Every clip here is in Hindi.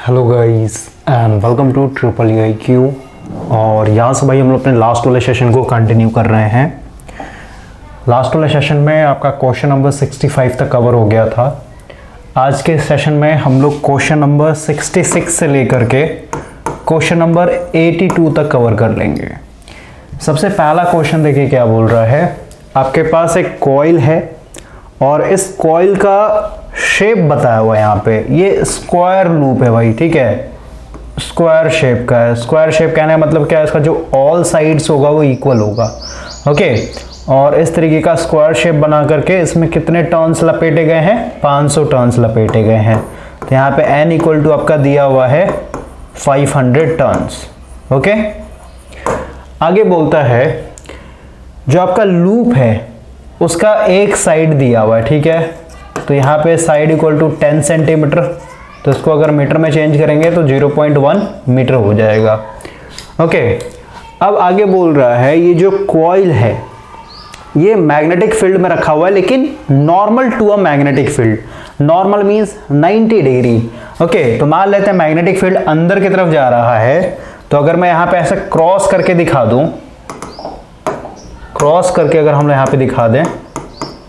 Hello guys and welcome to triple I Q. और यहाँ से भाई हम लोग अपने लास्ट वाले सेशन को कंटिन्यू कर रहे हैं। लास्ट वाले सेशन में आपका क्वेश्चन नंबर 65 तक कवर हो गया था। आज के सेशन में हम लोग क्वेश्चन नंबर 66 से लेकर के क्वेश्चन नंबर 82 तक कवर कर लेंगे। सबसे पहला क्वेश्चन देखिए क्या बोल रहा है। आपके पास एक कॉइल है और इस कॉइल का शेप बताया हुआ है। यहाँ पे ये स्क्वायर लूप है भाई, ठीक है, स्क्वायर शेप का है। स्क्वायर शेप कहने का मतलब क्या है, इसका जो ऑल साइड्स होगा वो इक्वल होगा, ओके। और इस तरीके का स्क्वायर शेप बना करके इसमें कितने टर्न्स लपेटे गए हैं, 500 टर्न्स लपेटे गए हैं। तो यहाँ पे n इक्वल टू आपका दिया हुआ है 500 टर्न्स, ओके। आगे बोलता है जो आपका लूप है उसका एक साइड दिया हुआ है, ठीक है। तो यहाँ पे साइड इक्वल टू 10 सेंटीमीटर, तो इसको अगर मीटर में चेंज करेंगे तो 0.1 मीटर हो जाएगा, ओके। अब आगे बोल रहा है ये जो कॉइल है ये मैग्नेटिक फील्ड में रखा हुआ है, लेकिन normal to a magnetic field. Normal means 90 degree, okay. तो मान लेते हैं मैग्नेटिक फील्ड अंदर की तरफ जा रहा है। तो अगर मैं यहाँ पे ऐसे क्रॉस करके दिखा दूं, क्रॉस करके अगर हम यहाँ पे दिखा दें,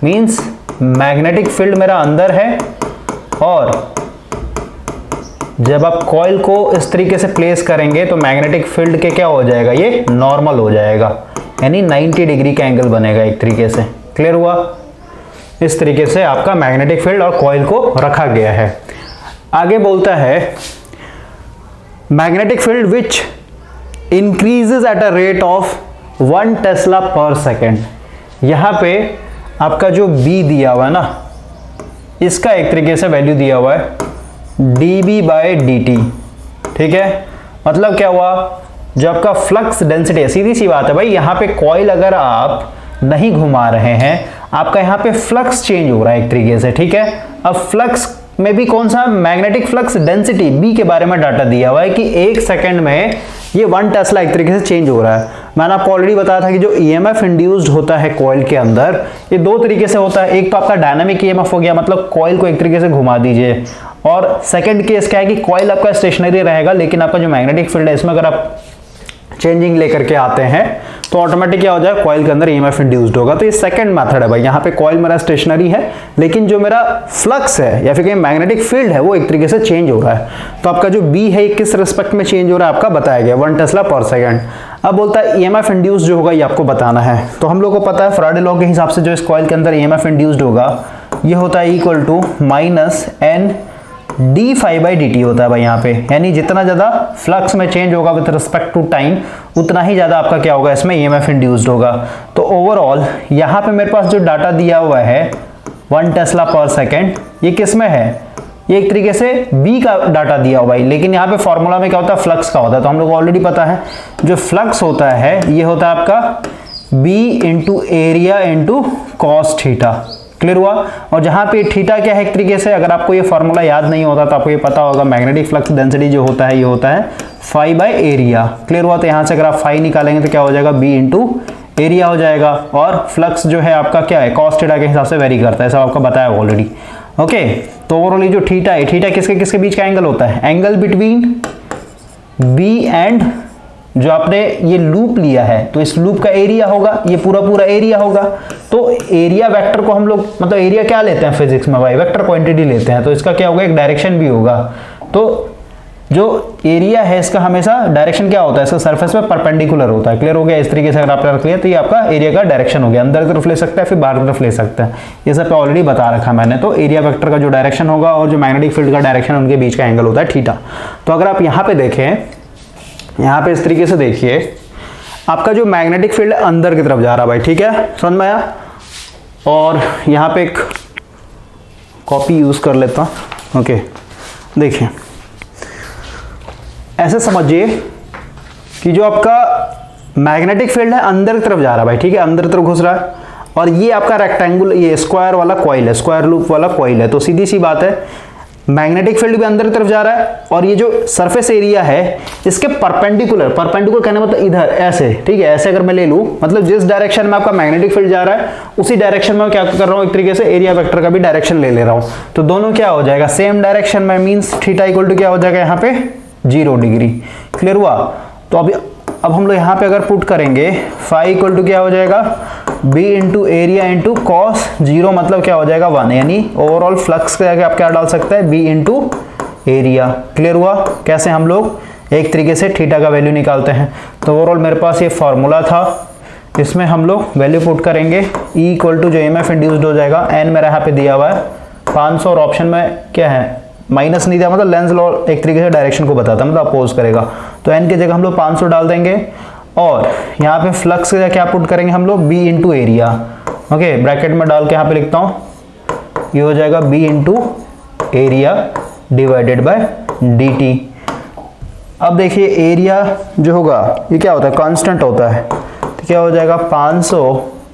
मींस मैग्नेटिक फील्ड मेरा अंदर है और जब आप कॉइल को इस तरीके से प्लेस करेंगे तो मैग्नेटिक फील्ड के क्या हो जाएगा, ये नॉर्मल हो जाएगा, यानी 90 डिग्री का एंगल बनेगा एक तरीके से। क्लियर हुआ? इस तरीके से आपका मैग्नेटिक फील्ड और कॉइल को रखा गया है। आगे बोलता है magnetic field which increases at a rate of 1 Tesla पर सेकेंड। यहां पे आपका जो B दिया हुआ है ना, इसका एक तरीके से वैल्यू दिया हुआ है dB/dt, ठीक है। मतलब क्या हुआ, जो आपका फ्लक्स डेंसिटी है, सीधी सी बात है भाई, यहाँ पे कॉइल अगर आप नहीं घुमा रहे हैं, आपका यहाँ पे फ्लक्स चेंज हो रहा है एक तरीके से, ठीक है। अब फ्लक्स में भी कौन सा, मैग्नेटिक फ्लक्स डेंसिटी B के बारे में डाटा दिया हुआ है कि 1 सेकेंड में ये 1 टेस्ला एक तरीके से चेंज हो रहा है। मैंने आपको ऑलरेडी बताया था कि जो EMF इंड्यूस्ड होता है कॉइल के अंदर, ये दो तरीके से होता है। एक तो आपका डायनामिक EMF हो गया, मतलब कॉइल को एक तरीके से घुमा दीजिए, और सेकंड केस क्या है कि कॉइल आपका स्टेशनरी रहेगा, लेकिन आपका जो मैग्नेटिक फील्ड है इसमें अगर आप चेंजिंग लेकर के आते हैं तो ऑटोमेटिक क्या हो जाएगा, कॉइल के अंदर EMF इंड्यूस्ड होगा। तो ये सेकंड मेथड है भाई। यहाँ पे कॉइल मेरा स्टेशनरी है, लेकिन जो मेरा फ्लक्स है या फिर कहीं मैग्नेटिक फील्ड है वो एक तरीके से चेंज हो रहा है। तो आपका जो B है किस रिस्पेक्ट में चेंज हो रहा है आपका बताया गया, 1 टेस्ला पर सेकेंड। अब बोलता है EMF इंड्यूस्ड जो होगा ये आपको बताना है। तो हम लोग को पता है फैराडे लॉ के हिसाब से जो इस कॉइल के अंदर EMF इंड्यूस्ड होगा ये होता है इक्वल टू -N dϕ/dt होता है भाई यहाँ पे, यानी जितना ज्यादा फ्लक्स में चेंज होगा विद रिस्पेक्ट टू टाइम उतना ही ज्यादा आपका क्या होगा, इसमें EMF इंड्यूस्ड होगा। तो ओवरऑल यहाँ पे मेरे पास जो डाटा दिया हुआ है 1 टेस्ला पर सेकेंड, ये किस में है, ये एक तरीके से B का डाटा दिया हुआ है, लेकिन यहाँ पे फॉर्मूला में क्या होता है, फ्लक्स का होता है। तो हम लोग को ऑलरेडी पता है जो फ्लक्स होता है ये होता है आपका B into area into cos theta. Clear हुआ? और जहां पे थीटा क्या है, एक तरीके से अगर आपको ये फॉर्मूला याद नहीं होता तो आपको ये पता होगा, मैग्नेटिक फ्लक्स डेंसिटी जो होता है ये होता है φ/एरिया। क्लियर हुआ? तो यहां से अगर आप फाई निकालेंगे तो क्या हो जाएगा, B इंटू एरिया हो जाएगा। और फ्लक्स जो है आपका क्या है, कॉस थीटा के हिसाब से वेरी करता है, सब आपको बताया ऑलरेडी, ओके। तो ओवरऑल जो थीटा है, थीटा किसके किसके बीच का एंगल होता है, एंगल बिटवीन B एंड जो आपने ये लूप लिया है, तो इस लूप का एरिया होगा, ये पूरा पूरा एरिया होगा। तो एरिया वेक्टर को हम लोग, मतलब एरिया क्या लेते हैं फिजिक्स में भाई, वेक्टर क्वांटिटी लेते हैं। तो इसका क्या होगा, एक डायरेक्शन भी होगा। तो जो एरिया है इसका हमेशा डायरेक्शन क्या होता है, इसका सरफेस पे परपेंडिकुलर होता है। क्लियर हो गया? इस तरीके से अगर आपने रख लिया तो ये आपका एरिया का डायरेक्शन हो गया, अंदर की तरफ ले सकता है फिर बाहर की तरफ ले सकता है, ये सब ऑलरेडी बता रखा मैंने। तो एरिया वेक्टर का जो डायरेक्शन होगा और जो मैग्नेटिक फील्ड का डायरेक्शन, उनके बीच का एंगल होता है थीटा। तो अगर आप यहाँ पे देखें, यहाँ पे इस तरीके से देखिए, आपका जो मैग्नेटिक फील्ड अंदर की तरफ जा रहा है भाई, ठीक है, समझ में आया। और यहाँ पे एक कॉपी यूज कर लेता हूं, ओके। देखिए ऐसे समझिए कि जो आपका मैग्नेटिक फील्ड है अंदर की तरफ जा रहा है भाई, ठीक है, अंदर की तरफ घुस रहा है। और ये आपका रेक्टेंगुलर, ये स्क्वायर वाला कॉइल है, स्क्वायर लूप वाला कॉइल है। तो सीधी सी बात है, मैग्नेटिक फील्ड भी अंदर की तरफ जा रहा है और ये जो सरफेस एरिया है इसके परपेंडिकुलर कहने मतलब इधर ऐसे, ठीक है, ऐसे अगर मैं ले लूं मतलब जिस डायरेक्शन में आपका मैग्नेटिक फील्ड जा रहा है उसी डायरेक्शन में क्या कर रहा हूं, एक तरीके से एरिया वेक्टर का भी डायरेक्शन ले रहा हूं, तो दोनों क्या हो जाएगा सेम डायरेक्शन में, मींस थीटा इक्वल टू क्या हो जाएगा यहाँ पे 0 डिग्री। क्लियर हुआ? तो अब हम लोग यहाँ पे अगर पुट करेंगे फाई इक्वल टू क्या हो जाएगा b into area into cos 0 मतलब क्या हो जाएगा 1, यानी ओवरऑल फ्लक्स का आप क्या डाल सकते हैं b इंटू एरिया। क्लियर हुआ? कैसे हम लोग एक तरीके से थीटा का वैल्यू निकालते हैं। तो ओवरऑल मेरे पास ये फॉर्मूला था, इसमें हम लोग वैल्यू पुट करेंगे E इक्वल टू जो EMF इंड्यूस्ड हो जाएगा n मेरा यहाँ पे दिया हुआ है 500 और ऑप्शन में क्या है माइनस नहीं दिया, मतलब लेंस लॉ एक तरीके से डायरेक्शन को बताता है, मतलब अपोज करेगा, तो n की जगह हम लोग 500 डाल देंगे और यहाँ पे फ्लक्स का क्या पुट करेंगे हम लोग b into area. Okay, bracket में डाल के यहाँ पे लिखता हूँ, ये हो जाएगा b into area divided bye dt। अब देखिए एरिया जो होगा ये क्या होता है, कांस्टेंट होता है, तो क्या हो जाएगा 500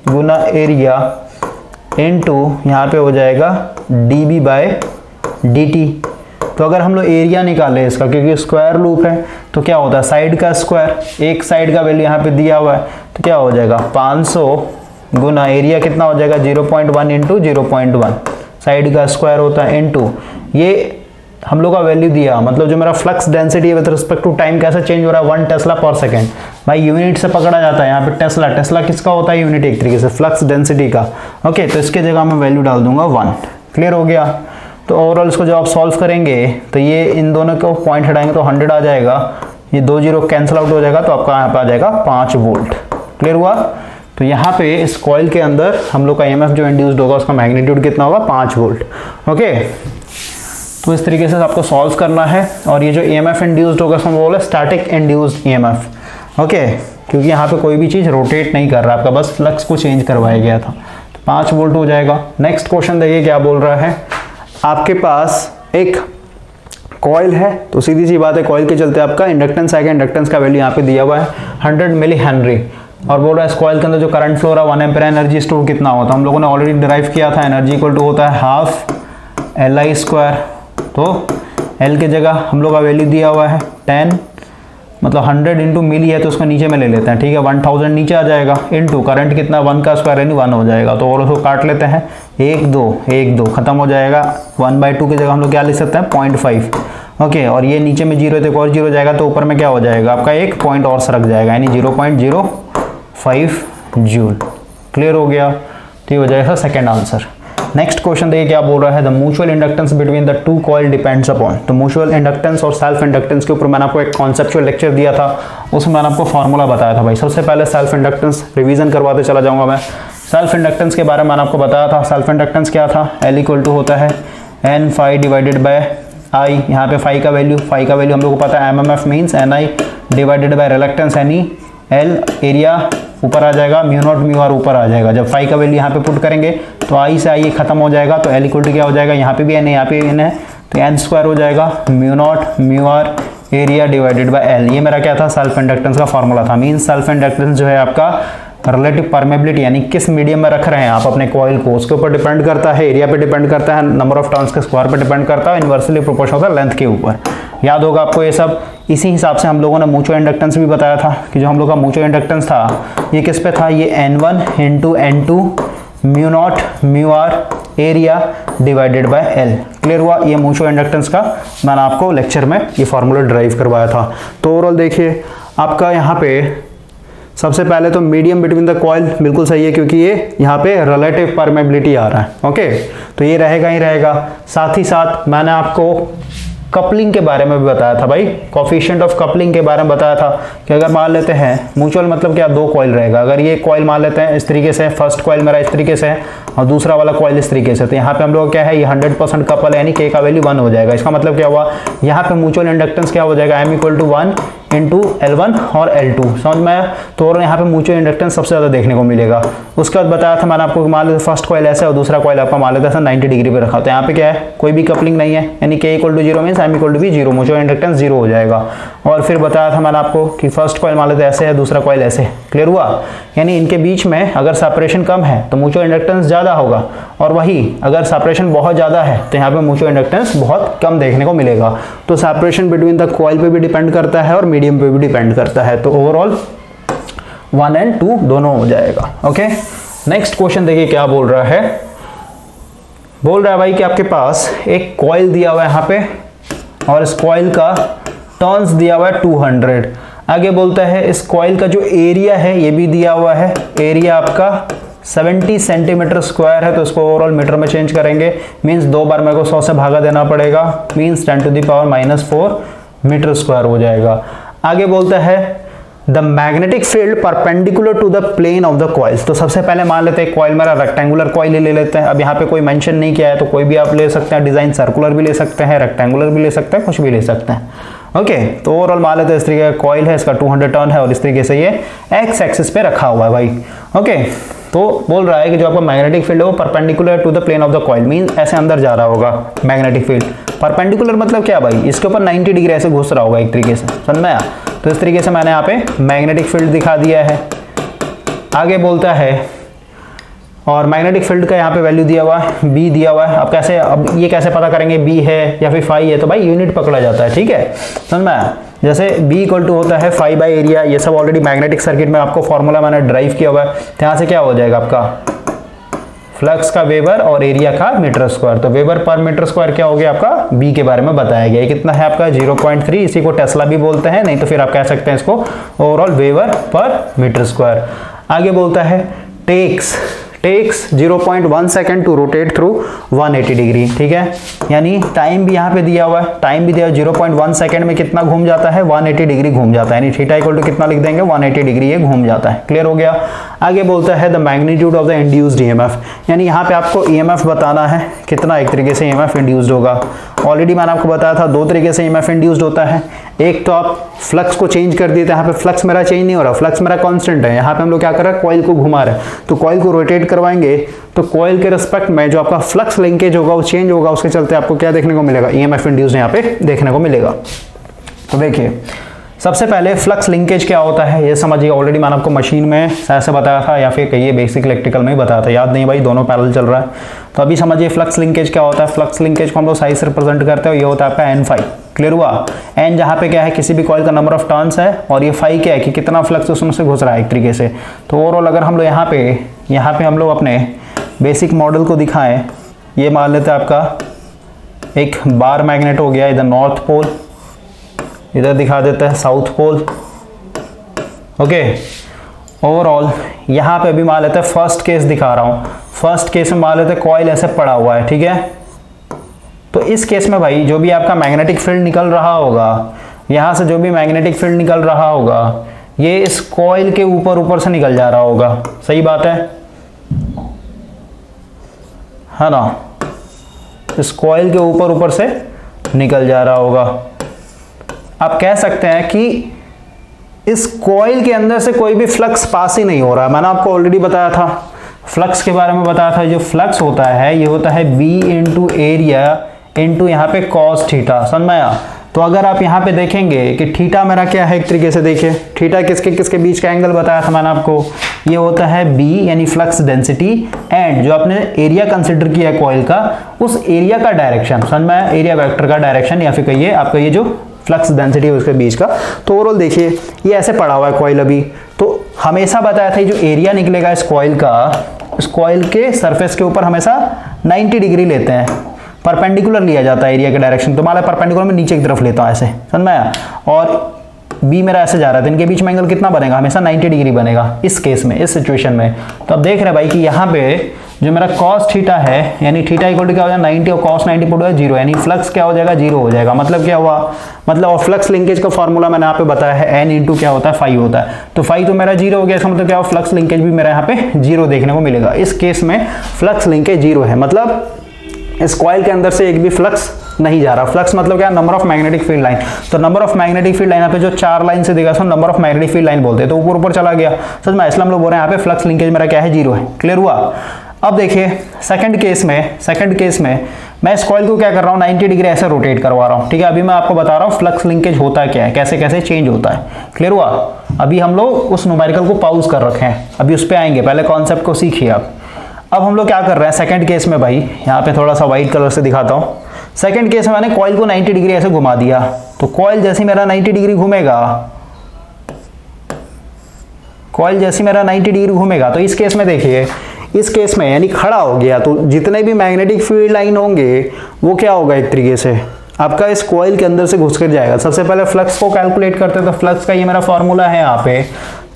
गुना एरिया इंटू यहाँ पे हो जाएगा dB बाय dt। तो अगर हम लोग एरिया निकालें इसका, क्योंकि स्क्वायर लूप है तो क्या होता है साइड का स्क्वायर, एक साइड का वैल्यू यहाँ पे दिया हुआ है, तो क्या हो जाएगा 500 गुना एरिया कितना हो जाएगा 0.1 इंटू 0.1 साइड का स्क्वायर होता है इंटू ये हम लोग का वैल्यू दिया, मतलब जो मेरा फ्लक्स डेंसिटी है विद रिस्पेक्ट टू टाइम कैसे चेंज हो रहा है 1 टेस्ला पर सेकेंड। भाई यूनिट से पकड़ा जाता है यहाँ पे टेस्ला किसका होता है यूनिट एक तरीके से फ्लक्स डेंसिटी का। ओके, तो इसके जगह मैं वैल्यू डाल दूंगा 1। क्लियर हो गया? तो ओवरऑल इसको जब आप सॉल्व करेंगे तो ये इन दोनों को पॉइंट हटाएंगे तो 100 आ जाएगा, ये 2 जीरो कैंसिल आउट हो जाएगा, तो आपका यहाँ पे आ जाएगा 5 वोल्ट। क्लियर हुआ? तो यहाँ पे इस कॉइल के अंदर हम लोग का EMF जो इंड्यूस्ड होगा उसका मैग्नीट्यूड कितना होगा 5 वोल्ट। ओके, तो इस तरीके से आपको सॉल्व करना है और ये जो EMF इंड्यूस्ड होगा उसको बोला स्टैटिक इंड्यूस्ड EMF। ओके, क्योंकि यहाँ पे कोई भी चीज़ रोटेट नहीं कर रहा, आपका बस फ्लक्स को चेंज करवाया गया था, तो 5 वोल्ट हो जाएगा। नेक्स्ट क्वेश्चन देखिए क्या बोल रहा है, आपके पास एक कॉइल है, तो सीधी सी बात है कॉइल के चलते आपका इंडक्टेंस आएगा, इंडक्टेंस का वैल्यू यहाँ पे दिया हुआ है 100 मिली हेनरी और बोल रहा है इस कॉइल के अंदर जो करंट फ्लो रहा 1 एम्पीयर एनर्जी स्टोर कितना होता है, हम लोगों ने ऑलरेडी डिराइव किया था, एनर्जी इक्वल टू होता है हाफ LI स्क्वायर। तो L की जगह हम लोग का वैल्यू दिया हुआ है 10, मतलब 100 इंटू मिली है तो उसको नीचे में ले लेते हैं, ठीक है, 1000 नीचे आ जाएगा इंटू करंट कितना 1 का स्क्वायर यानी 1 हो जाएगा, तो और उसको काट लेते हैं 1 2 खत्म हो जाएगा, 1/2 की जगह हम लोग क्या लिख सकते हैं 0.5। ओके, और ये नीचे में 0 तो और 0 जाएगा, तो ऊपर में क्या हो जाएगा आपका एक पॉइंट और सरक जाएगा यानी 0.05 जूल। क्लियर हो गया? तो ये हो जाएगा सेकेंड आंसर। नेक्स्ट क्वेश्चन देखिए क्या बोल रहा है, the mutual inductance between the two coil depends upon. तो म्यूचुअल इंडक्टेंस और सेल्फ इंडक्टेंस के ऊपर मैंने आपको एक कॉन्सेप्चुअल लेक्चर दिया था, उसमें मैंने आपको फॉर्मूला बताया था। भाई सबसे पहले सेल्फ इंडक्टेंस रिवीजन करवाते चला जाऊंगा मैं। सेल्फ इंडक्टेंस के बारे में मैंने आपको बताया था, सेल्फ इंडक्टेंस क्या था, L इक्वल टू होता है N phi divided by I। यहाँ पे फाई का वैल्यू हम लोग को पता है MMF means NI divided by reluctance NE, L area ऊपर आ जाएगा, म्यू नॉट म्यू आर ऊपर आ जाएगा। जब फाई का वैल्यू यहाँ पे पुट करेंगे तो I से I खत्म हो जाएगा, तो L इक्वल टू क्या हो जाएगा, यहाँ पे भी N है यहाँ पे भी N है, तो N स्क्वायर हो जाएगा mu naught mu R area divided by L। ये मेरा क्या था सेल्फ इंडक्टेंस का फॉर्मूला था। मीन्स सेल्फ इंडक्टेंस जो है आपका रिलेटिव परमेबिलिटी यानी किस मीडियम में रख रहे हैं आप अपने कॉइल को, उसके ऊपर डिपेंड करता है, एरिया पे डिपेंड करता है, नंबर ऑफ टर्न्स के स्क्वायर पे डिपेंड करता है, इनवर्सली प्रोपोर्शनल होता है लेंथ के ऊपर। याद होगा आपको ये सब। इसी हिसाब से हम लोगों ने म्यूचुअल इंडक्टेंस भी बताया था कि जो हम लोग का म्यूचुअल इंडक्टेंस था ये किस पे था, ये N1 into N2 mu naught mu R area divided by L। Clear हुआ? ये म्यूचुअल इंडक्टेंस का मैंने आपको लेक्चर में ये फॉर्मूला ड्राइव करवाया था। तो ओवरऑल देखिए आपका यहाँ पे सबसे पहले तो मीडियम बिटवीन द कॉइल बिल्कुल सही है, क्योंकि ये यहाँ पे रिलेटिव परमेबिलिटी आ रहा है। ओके, तो ये रहेगा ही रहेगा। साथ ही साथ मैंने आपको कपलिंग के बारे में भी बताया था भाई, कोफिशिएंट ऑफ कपलिंग के बारे में बताया था कि अगर मान लेते हैं म्यूचुअल मतलब क्या, दो कॉइल रहेगा, अगर ये कॉइल मान लेते हैं इस तरीके से, फर्स्ट कॉइल मेरा इस तरीके से है और दूसरा वाला कॉइल इस तरीके से, तो यहाँ पे हम लोग क्या है ये 100% कपल है यानी K का वैल्यू 1 हो जाएगा। इसका मतलब क्या हुआ, यहाँ पे म्यूचुअल इंडक्टेंस क्या हो जाएगा M equal to 1 into L1 और L2, समझ में आया। तो और यहाँ पे म्यूचुअल इंडक्टेंस सबसे ज़्यादा देखने को मिलेगा। उसके बाद बताया था मैंने आपको, मान लेते फर्स्ट कॉइल ऐसा है और दूसरा कॉइल आपका मान लेते हैं 90 डिग्री पे रखा, तो यहाँ पे क्या है, कोई भी कपलिंग नहीं है, यानी K = 0 मीन्स M = भी 0, म्यूचुअल इंडक्टेंस 0 हो जाएगा। और फिर बताया था मैंने आपको कि फर्स्ट कॉइल मान लेते ऐसे है, दूसरा कॉइल ऐसे, क्लियर हुआ। यानी इनके बीच में अगर सेपरेशन कम है तो म्यूचुअल इंडक्टेंस ज़्यादा होगा, और वही अगर सेपरेशन बहुत ज़्यादा है तो यहाँ पे म्यूचुअल इंडक्टेंस बहुत कम देखने को मिलेगा। तो सेपरेशन बिटवीन द कॉइल पे भी डिपेंड करता है और मीडियम पे भी डिपेंड करता है। तो ओवरऑल 1 और 2 दोनों हो जाएगा। ओके, नेक्स्ट क्वेश्चन देखिए क्या बोल रहा है। बोल रहा है भाई कि आपके पास एक कॉइल दिया हुआ है यहाँ पे, और इस कॉइल का टर्न्स दिया हुआ है 200। आगे बोलता है इस कॉइल का जो एरिया है ये भी दिया हुआ है, एरिया आपका 70 सेंटीमीटर स्क्वायर है, तो इसको ओवरऑल मीटर में चेंज करेंगे, मींस 2 बार मेरे को 100 से भागा देना पड़ेगा, मींस 10⁻⁻⁴ मीटर स्क्वायर हो जाएगा। आगे बोलता है the magnetic field perpendicular to the plane of the coils. तो सबसे पहले मान लेते हैं कॉइल मेरा रेक्टेंगुलर कॉइल ही ले लेते हैं। अब यहाँ पे कोई मेंशन नहीं किया है तो कोई भी आप ले सकते हैं, डिजाइन सर्कुलर भी ले सकते हैं, रेक्टेंगुलर भी ले सकते हैं, कुछ भी ले सकते हैं। ओके, तो ओवरऑल मान लेते हैं इस तरीके का कॉइल है, इसका 200 टर्न है और इस तरीके से ये एक्स एक्सिस पे रखा हुआ है भाई। ओके, तो बोल रहा है कि जो आपका मैग्नेटिक फील्ड है वो perpendicular to the plane of the coil, means ऐसे अंदर जा रहा होगा मैग्नेटिक फील्ड। परपेंडिकुलर मतलब क्या भाई, इसके ऊपर 90 डिग्री ऐसे घुस रहा होगा एक तरीके से, समझ में आया। तो इस तरीके से मैंने यहाँ पे मैग्नेटिक फील्ड दिखा दिया है। आगे बोलता है, और मैग्नेटिक फील्ड का यहाँ पे वैल्यू दिया हुआ है, बी दिया हुआ है। अब कैसे, अब ये कैसे पता करेंगे बी है या फिर फाई है, तो भाई यूनिट पकड़ा जाता है, ठीक है, समझ में आया। जैसे B = होता है फाई बाई एरिया, ये सब ऑलरेडी मैग्नेटिक सर्किट में आपको फॉर्मूला मैंने ड्राइव किया हुआ है। तो यहाँ से क्या हो जाएगा आपका फ्लक्स का वेबर और एरिया का मीटर स्क्वायर, तो वेबर पर मीटर स्क्वायर क्या हो गया आपका, बी के बारे में बताया गया। कितना है आपका 0.3, इसी को टेस्ला भी बोलते हैं, नहीं तो फिर आप कह सकते हैं इसको overall weber per metre square. आगे बोलता है takes 0.1 second to rotate through 180 degree, ठीक है। यानी टाइम भी यहाँ पे दिया हुआ है, टाइम भी दिया 0.1 सेकेंड में कितना घूम जाता है, 180 डिग्री घूम जाता है, यानी थीटा = कितना लिख देंगे 180 डिग्री ये घूम जाता है, क्लियर हो गया। आगे बोलता है the magnitude of the induced EMF, यानी यहाँ पे आपको ईएमएफ बताना है, कितना एक तरीके से ईएमएफ इंड्यूस्ड होगा। ऑलरेडी मैंने आपको बताया था 2 तरीके से ईएमएफ इंड्यूस्ड होता है। एक तो आप फ्लक्स को चेंज कर दिए, यहाँ पे फ्लक्स मेरा चेंज नहीं हो रहा, फ्लक्स मेरा कांस्टेंट है। यहाँ पे हम लोग क्या कर रहे हैं, कॉइल को घुमा रहे हैं, तो कॉइल को रोटेट करवाएंगे तो कॉइल के रिस्पेक्ट में जो आपका फ्लक्स लिंकेज होगा वो चेंज होगा, उसके चलते आपको क्या देखने को मिलेगा, ईएमएफ इंड्यूस्ड यहाँ पे देखने को मिलेगा। तो देखिए सबसे पहले फ्लक्स लिंकेज क्या होता है ये समझिए। ऑलरेडी मैंने आपको मशीन में ऐसे बताया था या फिर कहिए बेसिक इलेक्ट्रिकल में ही बताया था, याद नहीं भाई, दोनों पैरेलल चल रहा है। तो अभी समझिए फ्लक्स लिंकेज क्या होता है। फ्लक्स लिंकेज को हम लोग साइज से रिप्रेजेंट करते हैं, ये होता है आपका N∅, क्लियर हुआ। N जहाँ पे क्या है, किसी भी कॉइल का नंबर ऑफ टर्न्स है, और ये फाई क्या है कि कितना फ्लक्स उसमें से घुस रहा है एक तरीके से। तो ओवरऑल अगर हम लोग यहाँ पे हम लोग अपने बेसिक मॉडल को दिखाएं, ये मान लेते हैं आपका एक बार मैग्नेट हो गया, इधर नॉर्थ पोल, इधर दिखा देता है साउथ पोल। ओके, ओवरऑल यहाँ पे भी मान लेते हैं फर्स्ट केस दिखा रहा हूँ। फर्स्ट केस में मान लेते हैं कॉइल ऐसे पड़ा हुआ है, ठीक है। तो इस केस में भाई जो भी आपका मैग्नेटिक फील्ड निकल रहा होगा, यहाँ से जो भी मैग्नेटिक फील्ड निकल रहा होगा ये इस कॉइल के ऊपर से निकल जा रहा होगा, सही बात है ना। इस कॉइल के ऊपर से निकल जा रहा होगा। आप कह सकते हैं कि इस कॉइल के अंदर से कोई भी फ्लक्स पास ही नहीं हो रहा। मैंने आपको ऑलरेडी बताया था फ्लक्स के बारे में, बताया था जो फ्लक्स होता है ये होता है B × एरिया × यहाँ पे cos थीटा, समझ में आया। तो अगर आप यहाँ पे देखेंगे कि थीटा मेरा क्या है, एक तरीके से देखिए थीटा किसके बीच का एंगल बताया था मैंने आपको, ये होता है B यानी फ्लक्स डेंसिटी एंड जो आपने एरिया कंसिडर किया है कॉइल का, उस एरिया का डायरेक्शन, समझ में आया, एरिया वेक्टर का डायरेक्शन, या फिर कहिए आपका ये जो फ्लक्स डेंसिटी है उसके बीच का। तो ओवरऑल देखिए ये ऐसे पड़ा हुआ है कॉइल अभी, तो हमेशा बताया था जो एरिया निकलेगा इस कॉइल का, इस कॉइल के सरफेस के ऊपर हमेशा 90 डिग्री लेते हैं, परपेंडिकुलर लिया जाता है एरिया के डायरेक्शन। तो मान लो परपेंडिकुलर में नीचे की तरफ लेता हूँ ऐसे, समझ में आया, और बी मेरा ऐसे जा रहा है, तो इनके बीच में एंगल कितना बनेगा, हमेशा 90 डिग्री बनेगा इस केस में, इस सिचुएशन में। तो अब देख रहे हैं भाई कि यहाँ पे जो मेरा cos थीटा है, यानी थीटा = क्या हो जाएगा 90 और cos 90 पुट हो जाएगा 0, यानी फ्लक्स क्या हो जाएगा 0 हो जाएगा। मतलब क्या हुआ, मतलब और फ्लक्स लिंकेज का फॉर्मूला मैंने यहाँ पे बताया है N × क्या होता है, फाई होता है। तो फाई तो मेरा 0 हो गया, इसका मतलब क्या हो, फ्लक्स लिंकेज भी मेरा यहाँ पे 0 देखने को मिलेगा। इस केस में फ्लक्स लिंकेज 0 है, मतलब इस कॉइल के अंदर से एक भी फ्लक्स नहीं जा रहा। फ्लक्स मतलब क्या, number of magnetic field line. तो number of magnetic field line यहाँ पे जो 4 लाइन से देगा so number of magnetic field line बोलते हैं, तो ऊपर ऊपर चला गया सच में, इसलिए हम लोग बोल रहे हैं यहाँ पे फ्लक्स लिंकेज मेरा क्या है, 0 है। क्लियर हुआ। अब देखिए सेकंड केस में मैं इस कॉइल को क्या कर रहा हूँ, 90 डिग्री ऐसे रोटेट करवा रहा हूँ, ठीक है। अभी मैं आपको बता रहा हूँ फ्लक्स लिंकेज होता क्या है, कैसे कैसे चेंज होता है। क्लियर हुआ। अभी हम लोग उस न्यूमेरिकल को पॉज कर रखे हैं, अभी उस पर आएंगे, पहले कॉन्सेप्ट को सीखिए आप। अब हम लोग क्या कर रहे हैं सेकंड केस में, भाई यहाँ पे थोड़ा सा व्हाइट कलर से दिखाता हूँ। सेकंड केस में मैंने कॉइल को 90 डिग्री ऐसे घुमा दिया, तो कॉइल जैसे मेरा 90 डिग्री घूमेगा, तो इस केस में देखिए, इस केस में यानी खड़ा हो गया, तो जितने भी मैग्नेटिक फील्ड लाइन होंगे वो क्या होगा, एक तरीके से आपका इस कॉइल के अंदर से घुस कर जाएगा। सबसे पहले फ्लक्स को कैलकुलेट करते हैं, तो फ्लक्स का ये मेरा फॉर्मूला है यहाँ पे।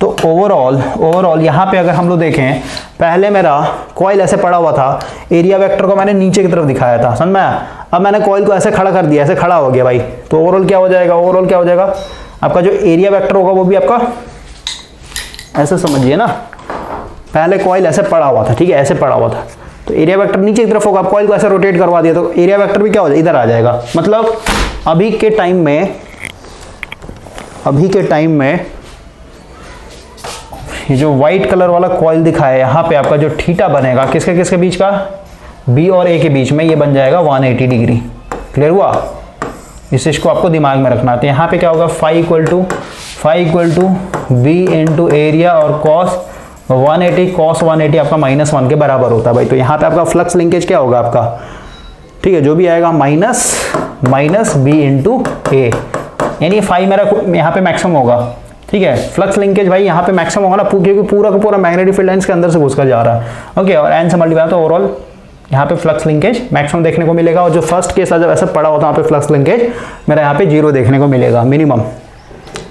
तो ओवरऑल यहाँ पे अगर हम लोग देखें, पहले मेरा कॉइल ऐसे पड़ा हुआ था, एरिया वेक्टर को मैंने नीचे की तरफ दिखाया था, समझ में आया। अब मैंने कॉइल को ऐसे खड़ा कर दिया, ऐसे खड़ा हो गया भाई, तो ओवरऑल क्या हो जाएगा, आपका जो एरिया वेक्टर होगा वो भी आपका ऐसे समझिए ना, पहले कॉइल ऐसे पड़ा हुआ था, ठीक है, ऐसे पड़ा हुआ था, तो एरिया वेक्टर नीचे की तरफ होगा। कॉइल को ऐसे रोटेट करवा दिया तो एरिया वेक्टर भी क्या हो जाएगा, इधर आ जाएगा। मतलब अभी के टाइम में ये जो व्हाइट कलर वाला कॉइल दिखा है यहाँ पे, आपका जो थीटा बनेगा किसके बीच का, बी और ए के बीच में, ये बन जाएगा 180 डिग्री। क्लियर हुआ। इस चीज को आपको दिमाग में रखना है। तो यहाँ पे क्या होगा, phi equal to B into area और कॉस 180, कॉस 180 आपका -1 के बराबर होता है भाई। तो यहाँ पे आपका फ्लक्स लिंकेज क्या होगा आपका, ठीक है, जो भी आएगा माइनस बी इंटू ए, यानी फाई मेरा यहाँ पे मैक्सिमम होगा, ठीक है। फ्लक्स लिंकेज भाई यहाँ पे मैक्सिमम होगा ना, क्योंकि पूरा का पूरा मैग्नेटिक फील्ड लाइंस के अंदर से घुसकर जा रहा है। ओके, और एन से मल्टीप्लाई, तो ओवरऑल यहाँ पे फ्लक्स लिंकेज मैक्सिमम देखने को मिलेगा। और जो फर्स्ट केस जब ऐसा पड़ा होता है, वहाँ पे फ्लक्स लिंकेज मेरा यहाँ पे 0 देखने को मिलेगा मिनिमम।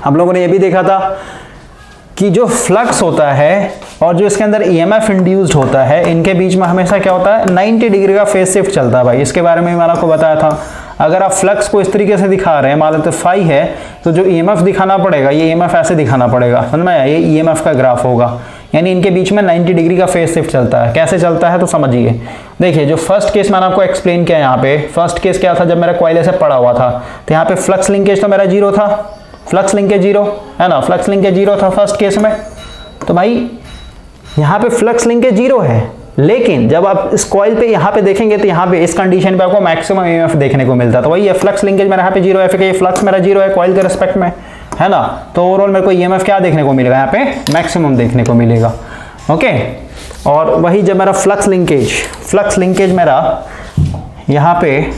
हम लोगों ने ये भी देखा था कि जो फ्लक्स होता है और जो इसके अंदर ईएमएफ इंड्यूस्ड होता है, इनके बीच में हमेशा क्या होता है, 90 डिग्री का फेज शिफ्ट चलता है भाई। इसके बारे में मैंने आपको बताया था। अगर आप फ्लक्स को इस तरीके से दिखा रहे हैं, मान लेते फाई है, तो जो ईएमएफ दिखाना पड़ेगा, ये ईएमएफ ऐसे दिखाना पड़ेगा, समझ में आया, ये ईएमएफ का ग्राफ होगा। यानी इनके बीच में 90 डिग्री का फेज शिफ्ट चलता है। कैसे चलता है तो समझिए। देखिए, जो फर्स्ट केस मैंने आपको एक्सप्लेन किया यहाँ पे, फर्स्ट केस क्या था, जब मेरा कॉइल ऐसे पड़ा हुआ था, तो यहाँ पे फ्लक्स लिंकेज तो मेरा 0 था, फ्लक्स लिंकेज 0 है ना, फ्लक्स लिंकेज 0 था फर्स्ट केस में। तो भाई यहाँ पे फ्लक्स लिंकेज 0 है, लेकिन जब आप इस कॉइल पे यहाँ पे देखेंगे, तो यहाँ पे इस कंडीशन पे आपको मैक्सिमम ईएमएफ देखने को मिलता है। तो वही है, फ्लक्स लिंकेज मेरा यहाँ पे 0 है, फिर ये फ्लक्स मेरा 0 है कॉइल के रिस्पेक्ट में, है ना। तो ओवरऑल मेरे को ईएमएफ क्या देखने को मिलेगा, यहाँ पे मैक्सिमम देखने को मिलेगा। ओके, और वही जब मेरा फ्लक्स लिंकेज मेरा यहाँ पे